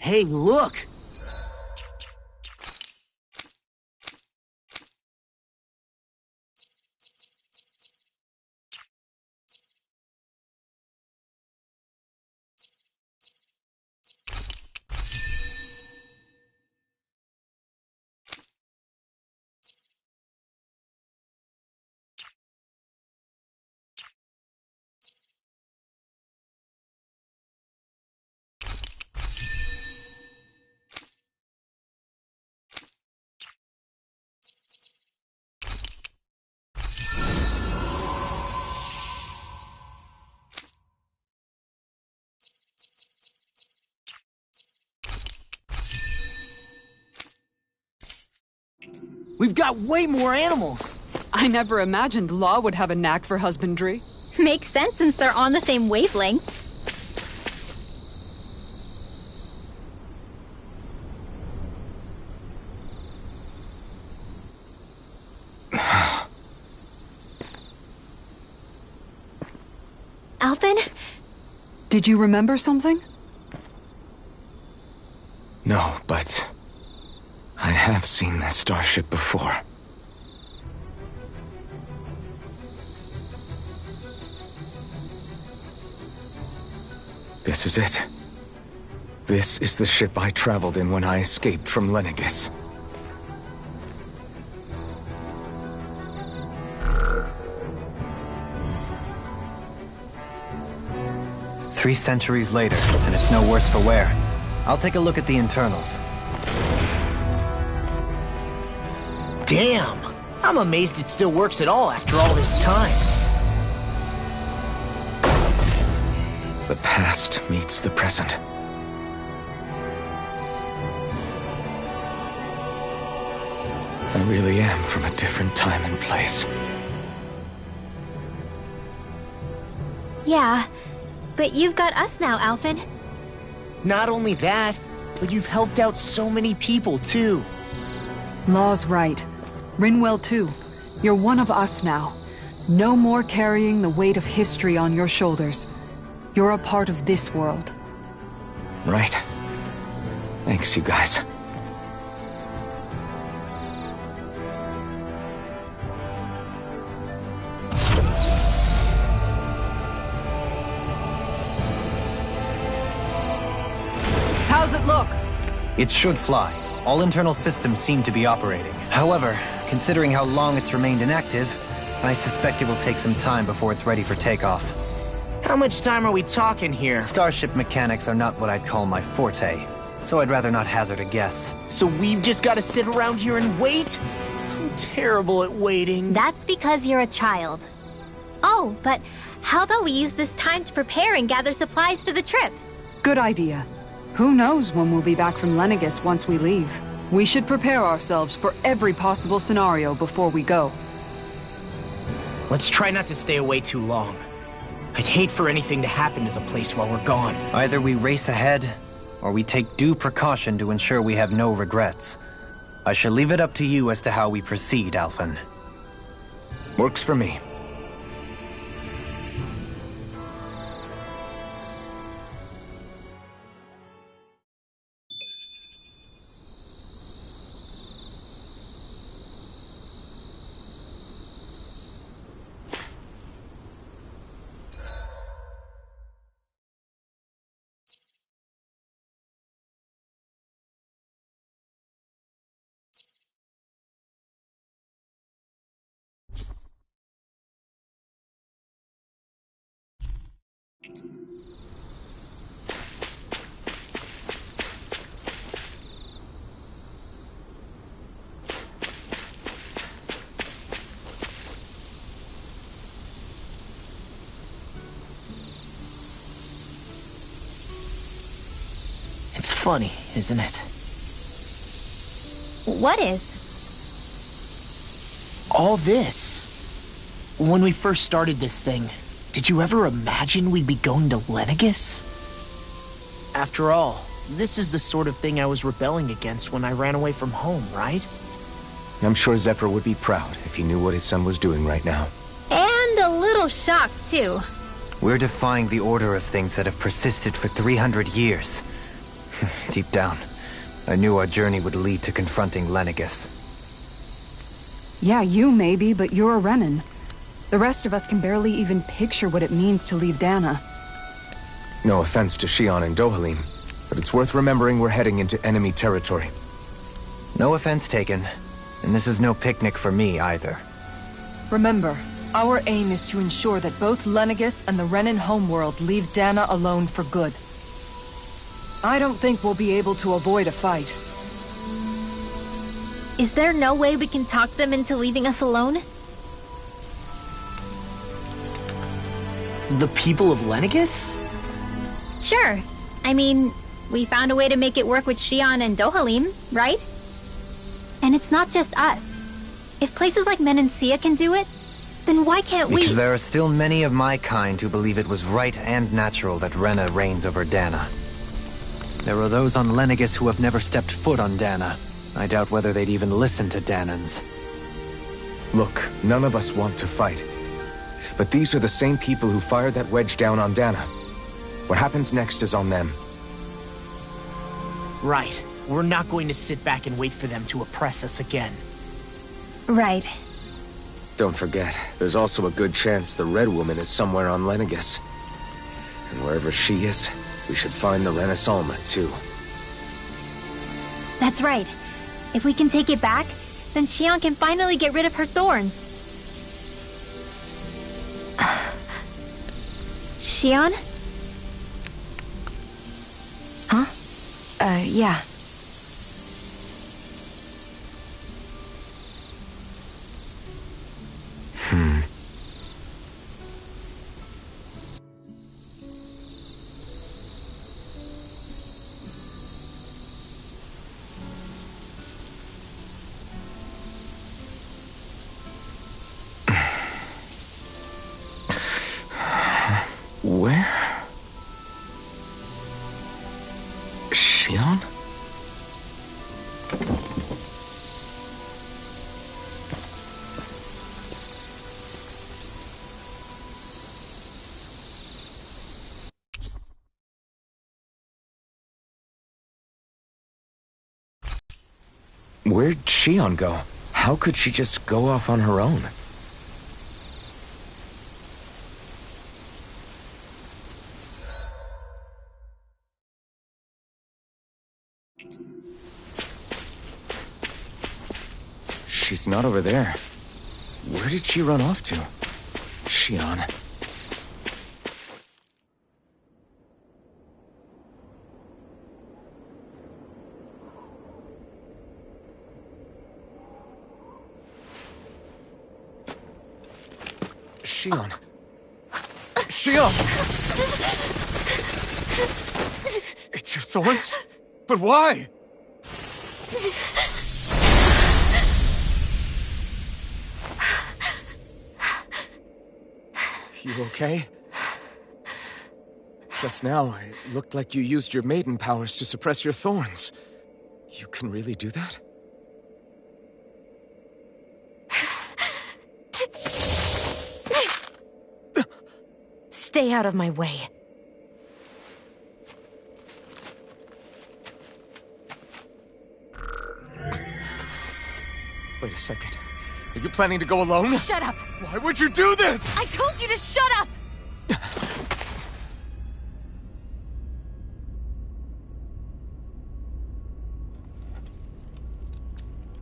Hey, look! We've got way more animals! I never imagined Law would have a knack for husbandry. Makes sense since they're on the same wavelength. Alvin? Did you remember something? No, but I have seen this starship before. This is it. This is the ship I traveled in when I escaped from Lenegis. Three centuries later, and it's no worse for wear. I'll take a look at the internals. Damn! I'm amazed it still works at all after all this time. The past meets the present. I really am from a different time and place. Yeah, but you've got us now, Alvin. Not only that, but you've helped out so many people, too. Law's right. Rinwell too. You're one of us now. No more carrying the weight of history on your shoulders. You're a part of this world. Right. Thanks, you guys. How's it look? It should fly. All internal systems seem to be operating. However, considering how long it's remained inactive, I suspect it will take some time before it's ready for takeoff. How much time are we talking here? Starship mechanics are not what I'd call my forte, so I'd rather not hazard a guess. So we've just got to sit around here and wait? I'm terrible at waiting. That's because you're a child. Oh, but how about we use this time to prepare and gather supplies for the trip? Good idea. Who knows when we'll be back from Lenegis once we leave. We should prepare ourselves for every possible scenario before we go. Let's try not to stay away too long. I'd hate for anything to happen to the place while we're gone. Either we race ahead, or we take due precaution to ensure we have no regrets. I shall leave it up to you as to how we proceed, Alphen. Works for me. It's funny, isn't it? What is? All this. When we first started this thing, did you ever imagine we'd be going to Lenegis? After all, this is the sort of thing I was rebelling against when I ran away from home, right? I'm sure Zephyr would be proud if he knew what his son was doing right now. And a little shocked, too. We're defying the order of things that have persisted for 300 years. Deep down, I knew our journey would lead to confronting Lenegis. Yeah, you maybe, but you're a Renan. The rest of us can barely even picture what it means to leave Dana. No offense to Shion and Dohalim, but it's worth remembering we're heading into enemy territory. No offense taken, and this is no picnic for me either. Remember, our aim is to ensure that both Lenegis and the Renan homeworld leave Dana alone for good. I don't think we'll be able to avoid a fight. Is there no way we can talk them into leaving us alone? The people of Lenegis? Sure. I mean, we found a way to make it work with Shion and Dohalim, right? And it's not just us. If places like Menancia can do it, then why can't we? Because there are still many of my kind who believe it was right and natural that Rena reigns over Dana. There are those on Lenegis who have never stepped foot on Dana. I doubt whether they'd even listen to Danans. Look, none of us want to fight. But these are the same people who fired that wedge down on Dana. What happens next is on them. Right. We're not going to sit back and wait for them to oppress us again. Right. Don't forget, there's also a good chance the Red Woman is somewhere on Lenegis. And wherever she is, we should find the Renaissance too. That's right. If we can take it back, then Shion can finally get rid of her thorns. Shion? Huh? Yeah. Where? Shion? Where'd Shion go? How could she just go off on her own? She's not over there. Where did she run off to? Shion. Shion. Shion! It's your thorns? But why? You okay? Just now, it looked like you used your maiden powers to suppress your thorns. You can really do that? Stay out of my way. Wait a second. Are you planning to go alone? Shut up! Why would you do this? I told you to shut up!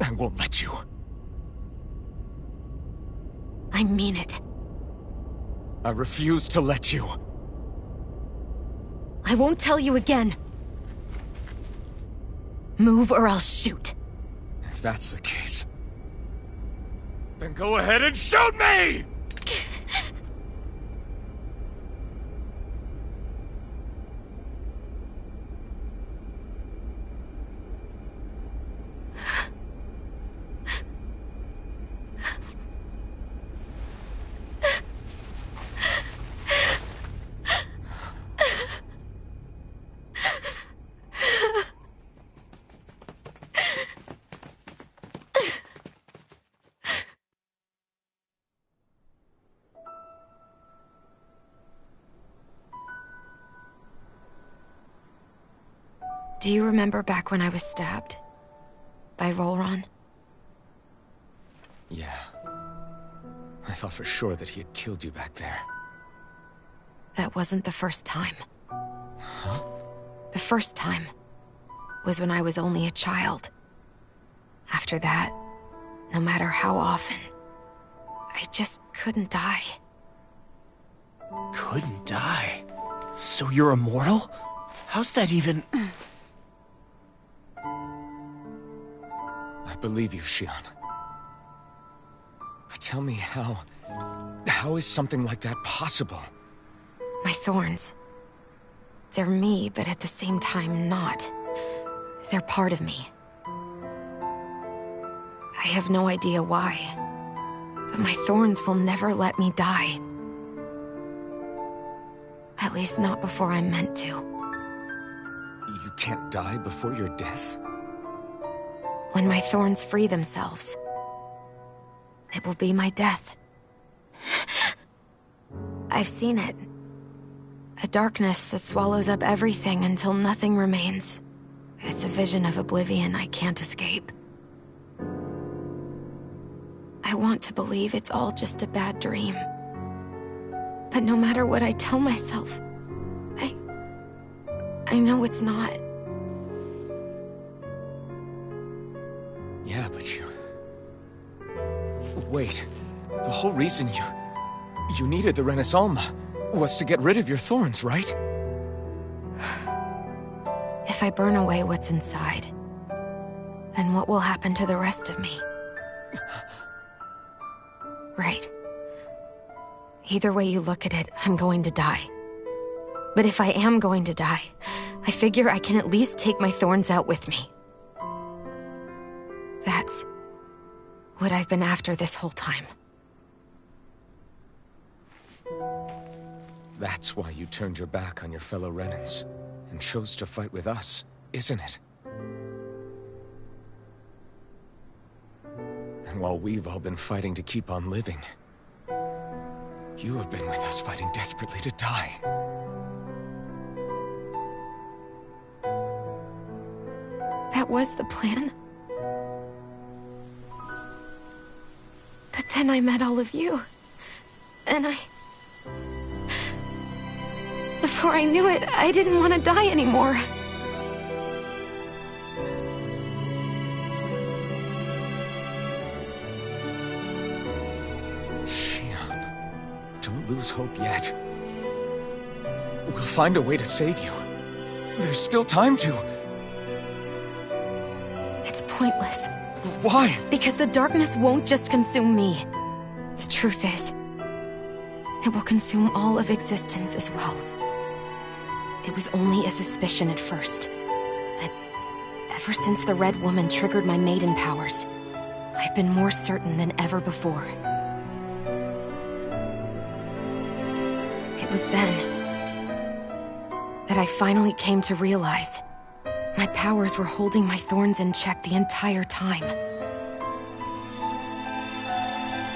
I won't let you. I mean it. I refuse to let you. I won't tell you again. Move or I'll shoot. If that's the case, then go ahead and shoot me! Do you remember back when I was stabbed? By Volron? Yeah. I thought for sure that he had killed you back there. That wasn't the first time. Huh? The first time was when I was only a child. After that, no matter how often, I just couldn't die. Couldn't die? So you're immortal? How's that even... I believe you, Shion. But tell me how is something like that possible? My thorns. They're me, but at the same time not. They're part of me. I have no idea why, but my thorns will never let me die. At least not before I'm meant to. You can't die before your death? When my thorns free themselves, it will be my death. I've seen it. A darkness that swallows up everything until nothing remains. It's a vision of oblivion I can't escape. I want to believe it's all just a bad dream. But no matter what I tell myself, I know it's not. Yeah, but you... Wait. The whole reason you needed the Renaissance was to get rid of your thorns, right? If I burn away what's inside, then what will happen to the rest of me? Right. Either way you look at it, I'm going to die. But if I am going to die, I figure I can at least take my thorns out with me. That's what I've been after this whole time. That's why you turned your back on your fellow Renans and chose to fight with us, isn't it? And while we've all been fighting to keep on living, you have been with us fighting desperately to die. That was the plan. But then I met all of you. And before I knew it, I didn't want to die anymore. Shion, don't lose hope yet. We'll find a way to save you. There's still time to. It's pointless. Why? Because the darkness won't just consume me. The truth is, it will consume all of existence as well. It was only a suspicion at first, but ever since the Red Woman triggered my maiden powers, I've been more certain than ever before. It was then that I finally came to realize my powers were holding my thorns in check the entire time.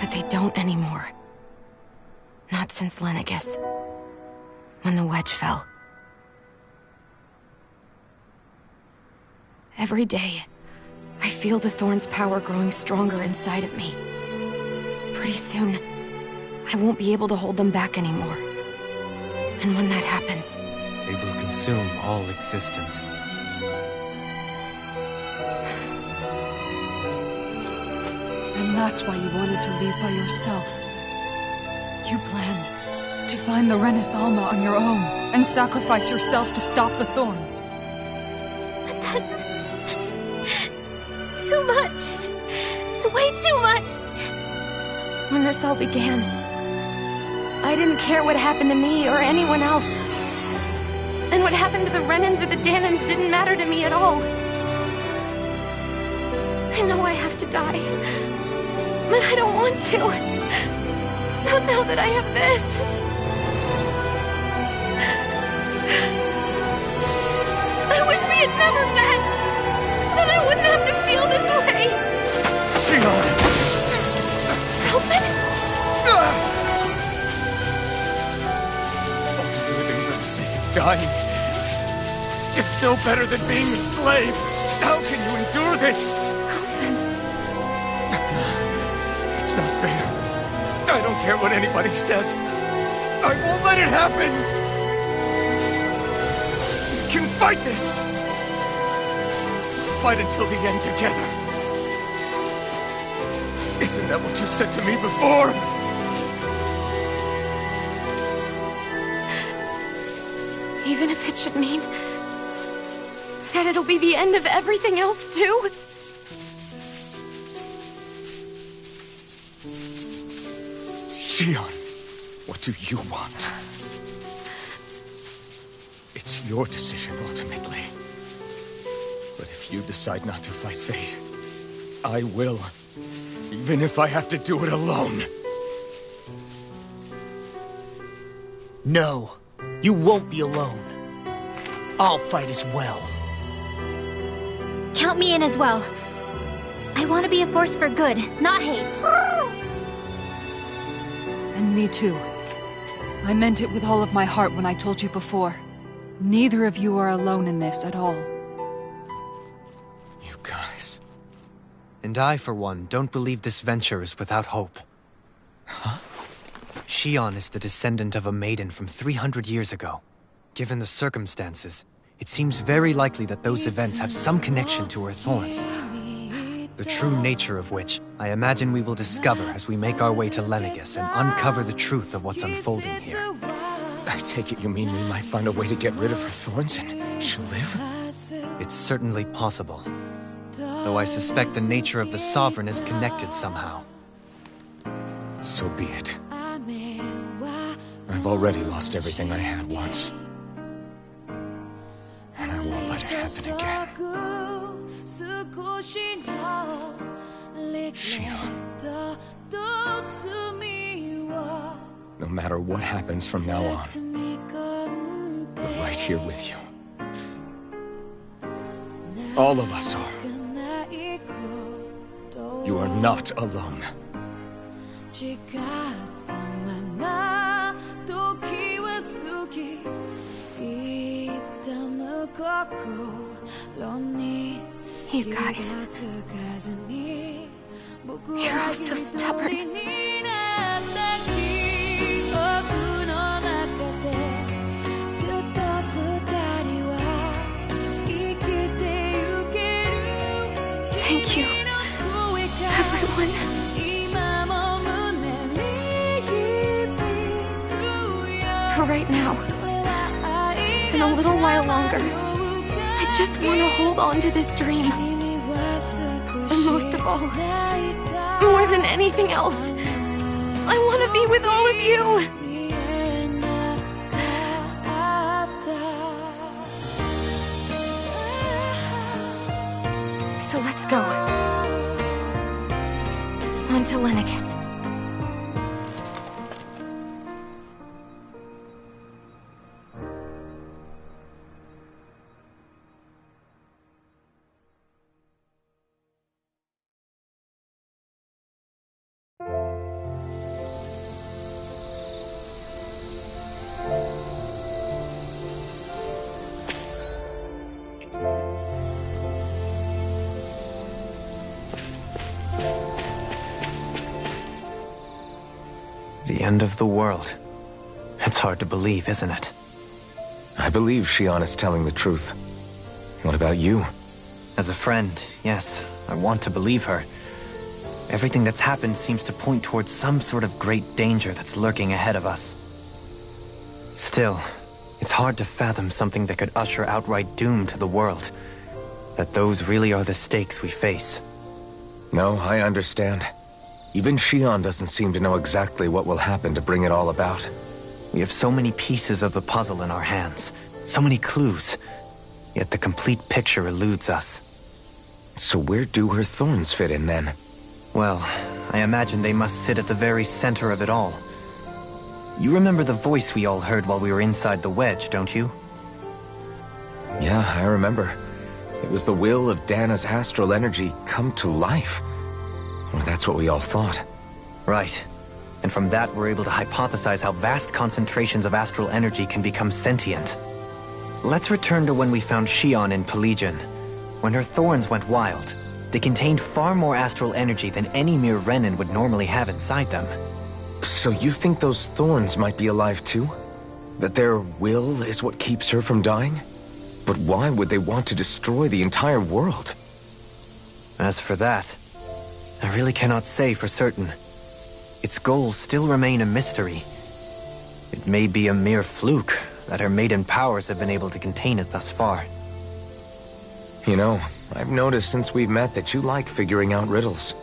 But they don't anymore. Not since Lenegis, when the wedge fell. Every day, I feel the thorn's power growing stronger inside of me. Pretty soon, I won't be able to hold them back anymore. And when that happens... They will consume all existence. And that's why you wanted to leave by yourself. You planned to find the Renaissance on your own and sacrifice yourself to stop the thorns. But that's... too much. It's way too much. When this all began, I didn't care what happened to me or anyone else. And what happened to the Renans or the Danans didn't matter to me at all. I know I have to die, but I don't want to. Not now that I have this. I wish we had never met. Then I wouldn't have to feel this way. Shion! Alvin? Only living for the sake of dying. is no better than being a slave. How can you endure this? It's not fair. I don't care what anybody says. I won't let it happen! We can fight this! We'll fight until the end together. Isn't that what you said to me before? Even if it should mean that it'll be the end of everything else, too? Shion, what do you want? It's your decision, ultimately. But if you decide not to fight fate, I will. Even if I have to do it alone. No, you won't be alone. I'll fight as well. Count me in as well. I want to be a force for good, not hate. And me too. I meant it with all of my heart when I told you before. Neither of you are alone in this at all. You guys... And I, for one, don't believe this venture is without hope. Huh? Shion is the descendant of a maiden from 300 years ago. Given the circumstances, it seems very likely that those events have some connection to her thorns. The true nature of which, I imagine we will discover as we make our way to Lenegis and uncover the truth of what's unfolding here. I take it you mean we might find a way to get rid of her thorns and she'll live? It's certainly possible. Though I suspect the nature of the Sovereign is connected somehow. So be it. I've already lost everything I had once. And I won't let it happen again. Shion. No matter what happens from now on, we're right here with you. All of us are. You are not alone. You guys... You're all so stubborn. Thank you, everyone. For right now, and a little while longer, I just want to hold on to this dream. And most of all, more than anything else, I want to be with all of you. So let's go. On to Lenegis. The end of the world. It's hard to believe, isn't it? I believe Shion is telling the truth. What about you? As a friend, yes, I want to believe her. Everything that's happened seems to point towards some sort of great danger that's lurking ahead of us. Still, it's hard to fathom something that could usher outright doom to the world. That those really are the stakes we face. No, I understand. Even Shion doesn't seem to know exactly what will happen to bring it all about. We have so many pieces of the puzzle in our hands, so many clues, yet the complete picture eludes us. So where do her thorns fit in then? Well, I imagine they must sit at the very center of it all. You remember the voice we all heard while we were inside the wedge, don't you? Yeah, I remember. It was the will of Dana's astral energy come to life. Or that's what we all thought. Right. And from that, we're able to hypothesize how vast concentrations of astral energy can become sentient. Let's return to when we found Shion in Pelagian. When her thorns went wild, they contained far more astral energy than any mere Renin would normally have inside them. So you think those thorns might be alive too? That their will is what keeps her from dying? But why would they want to destroy the entire world? As for that, I really cannot say for certain. Its goals still remain a mystery. It may be a mere fluke that her maiden powers have been able to contain it thus far. You know, I've noticed since we've met that you like figuring out riddles.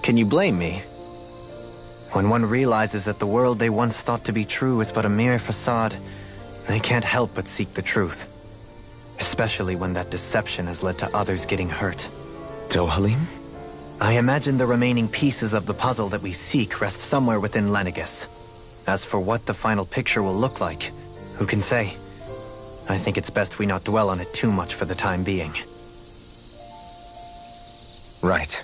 Can you blame me? When one realizes that the world they once thought to be true is but a mere facade, they can't help but seek the truth. Especially when that deception has led to others getting hurt. Dohalim? I imagine the remaining pieces of the puzzle that we seek rest somewhere within Lenegis. As for what the final picture will look like, who can say? I think it's best we not dwell on it too much for the time being. Right.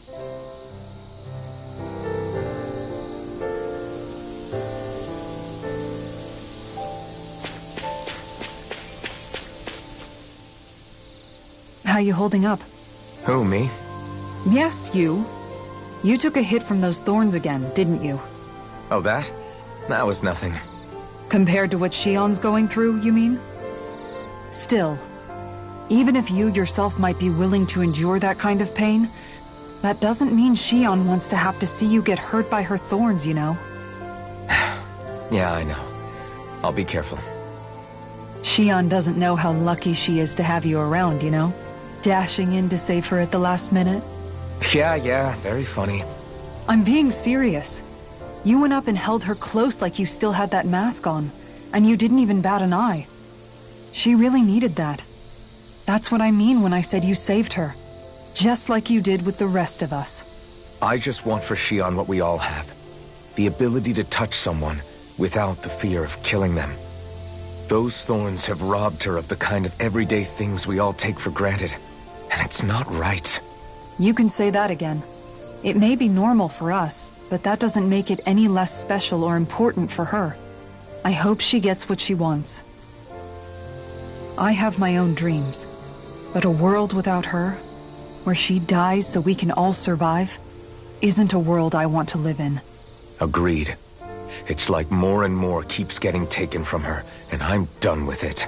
How you holding up? Who, me? Yes, you. You took a hit from those thorns again, didn't you? Oh, that? That was nothing. Compared to what Shion's going through, you mean? Still, even if you yourself might be willing to endure that kind of pain, that doesn't mean Shion wants to have to see you get hurt by her thorns, you know? Yeah, I know. I'll be careful. Shion doesn't know how lucky she is to have you around, you know? Dashing in to save her at the last minute. Yeah, very funny. I'm being serious. You went up and held her close like you still had that mask on, and you didn't even bat an eye. She really needed that. That's what I mean when I said you saved her. Just like you did with the rest of us. I just want for Shion what we all have. The ability to touch someone without the fear of killing them. Those thorns have robbed her of the kind of everyday things we all take for granted. And it's not right. You can say that again. It may be normal for us, but that doesn't make it any less special or important for her. I hope she gets what she wants. I have my own dreams, but a world without her, where she dies so we can all survive, isn't a world I want to live in. Agreed. It's like more and more keeps getting taken from her, and I'm done with it.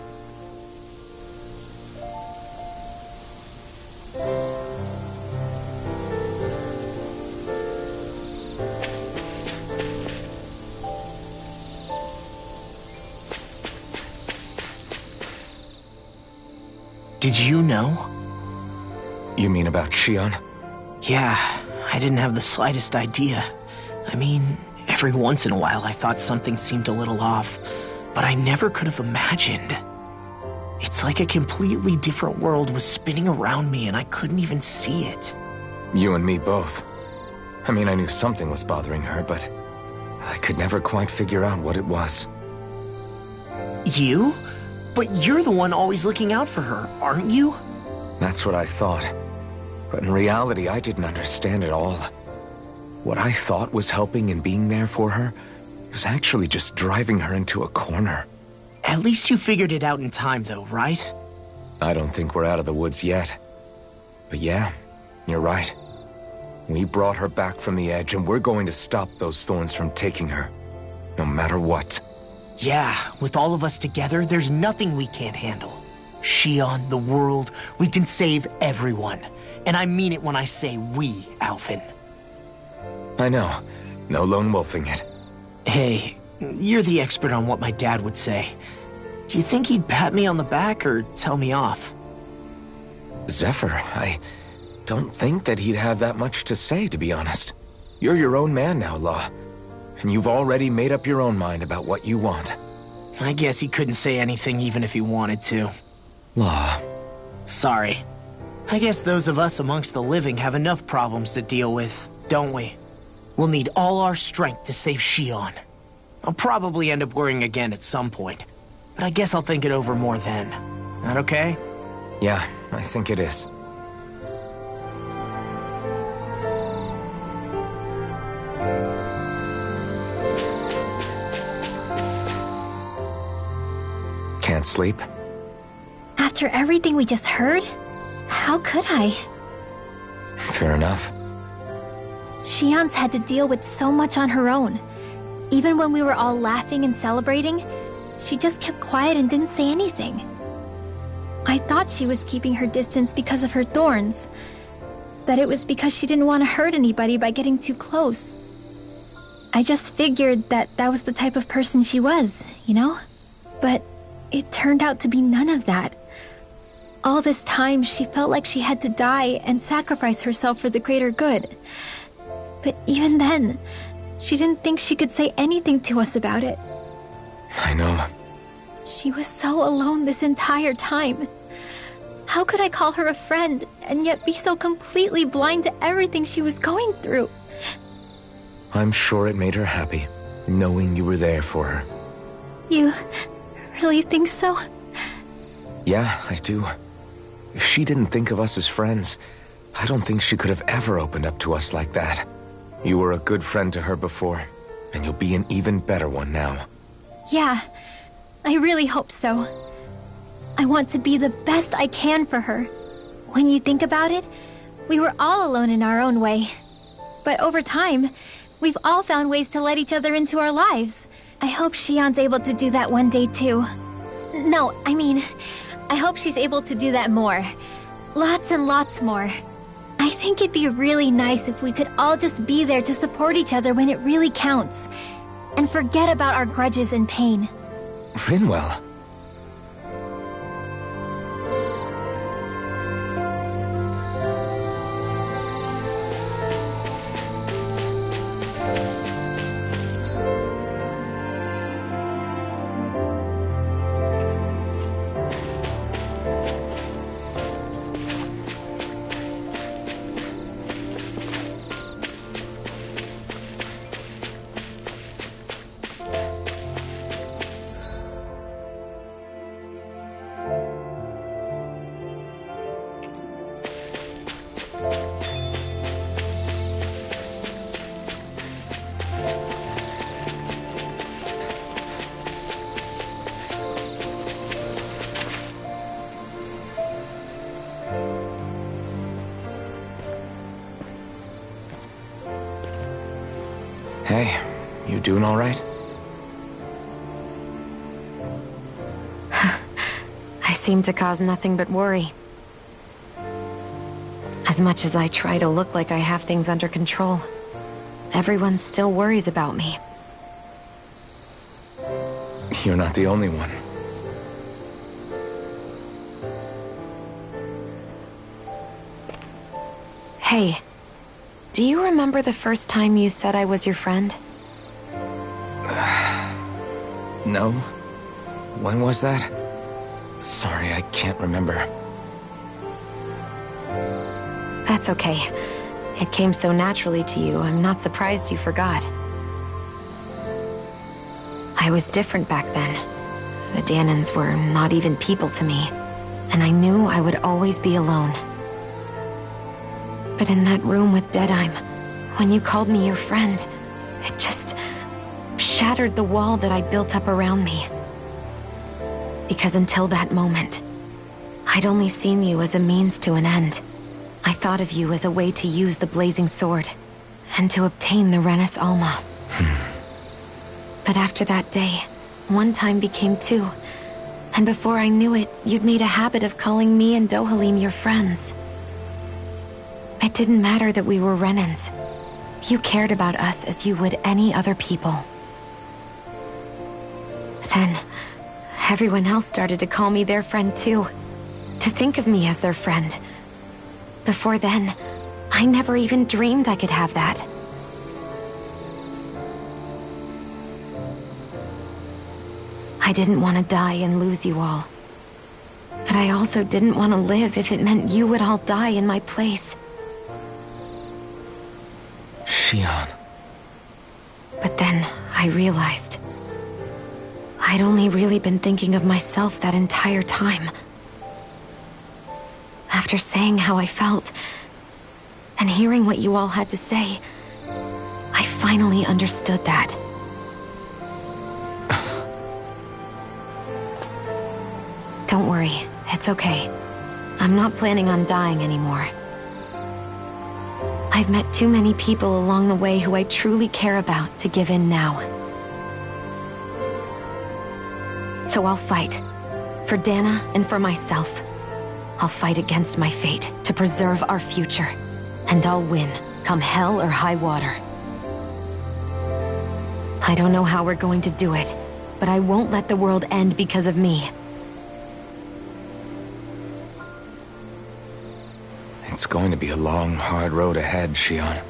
Did you know? You mean about Shion? Yeah, I didn't have the slightest idea. I mean, every once in a while I thought something seemed a little off, but I never could have imagined. It's like a completely different world was spinning around me and I couldn't even see it. You and me both. I mean, I knew something was bothering her, but I could never quite figure out what it was. You? But you're the one always looking out for her, aren't you? That's what I thought. But in reality, I didn't understand it all. What I thought was helping and being there for her was actually just driving her into a corner. At least you figured it out in time, though, right? I don't think we're out of the woods yet. But yeah, you're right. We brought her back from the edge, and we're going to stop those thorns from taking her. No matter what. Yeah, with all of us together, there's nothing we can't handle. Shion, the world, we can save everyone. And I mean it when I say we, Alphen. I know. No lone wolfing it. Hey, you're the expert on what my dad would say. Do you think he'd pat me on the back or tell me off? Zephyr, I don't think that he'd have that much to say, to be honest. You're your own man now, Law. And you've already made up your own mind about what you want. I guess he couldn't say anything even if he wanted to. Law. Sorry. I guess those of us amongst the living have enough problems to deal with, don't we? We'll need all our strength to save Shion. I'll probably end up worrying again at some point, but I guess I'll think it over more then. That okay? Yeah, I think it is. Can't can't sleep? After everything we just heard, how could I? Fair enough. Shion's had to deal with so much on her own. Even when we were all laughing and celebrating, she just kept quiet and didn't say anything. I thought she was keeping her distance because of her thorns. That it was because she didn't want to hurt anybody by getting too close. I just figured that that was the type of person she was, you know? But it turned out to be none of that. All this time, she felt like she had to die and sacrifice herself for the greater good. But even then, she didn't think she could say anything to us about it. I know. She was so alone this entire time. How could I call her a friend and yet be so completely blind to everything she was going through? I'm sure it made her happy, knowing you were there for her. You really think so? Yeah, I do. If she didn't think of us as friends, I don't think she could have ever opened up to us like that. You were a good friend to her before, and you'll be an even better one now. Yeah, I really hope so. I want to be the best I can for her. When you think about it, we were all alone in our own way. But over time, we've all found ways to let each other into our lives. I hope Shion's able to do that one day too. No, I mean, I hope she's able to do that more. Lots and lots more. I think it'd be really nice if we could all just be there to support each other when it really counts. And forget about our grudges and pain. Rinwell. Hey, you doing all right? I seem to cause nothing but worry. As much as I try to look like I have things under control, everyone still worries about me. You're not the only one. Hey, do you remember the first time you said I was your friend? No? When was that? Sorry, I can't remember. That's okay. It came so naturally to you, I'm not surprised you forgot. I was different back then. The Danans were not even people to me, and I knew I would always be alone. But in that room with Deadheim, when you called me your friend, it just shattered the wall that I'd built up around me. Because until that moment, I'd only seen you as a means to an end. I thought of you as a way to use the blazing sword, and to obtain the Renis Alma. But after that day, one time became two, and before I knew it, you'd made a habit of calling me and Dohalim your friends. It didn't matter that we were Renans. You cared about us as you would any other people. Then, everyone else started to call me their friend too. To think of me as their friend. Before then, I never even dreamed I could have that. I didn't want to die and lose you all. But I also didn't want to live if it meant you would all die in my place. Shion. But then I realized I'd only really been thinking of myself that entire time. After saying how I felt, and hearing what you all had to say, I finally understood that. Don't worry, it's okay. I'm not planning on dying anymore. I've met too many people along the way who I truly care about to give in now. So I'll fight. For Dana and for myself. I'll fight against my fate to preserve our future. And I'll win, come hell or high water. I don't know how we're going to do it, but I won't let the world end because of me. It's going to be a long, hard road ahead, Shion.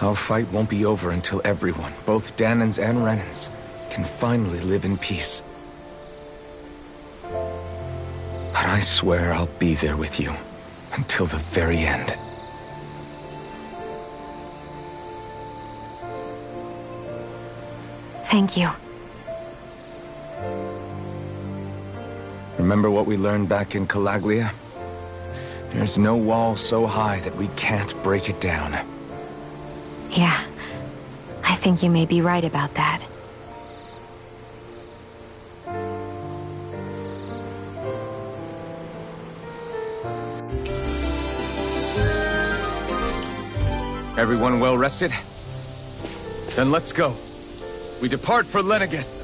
Our fight won't be over until everyone, both Danans and Renans, can finally live in peace. But I swear I'll be there with you until the very end. Thank you. Remember what we learned back in Calaglia? There's no wall so high that we can't break it down. Yeah, I think you may be right about that. Everyone well rested? Then let's go. We depart for Lenegis.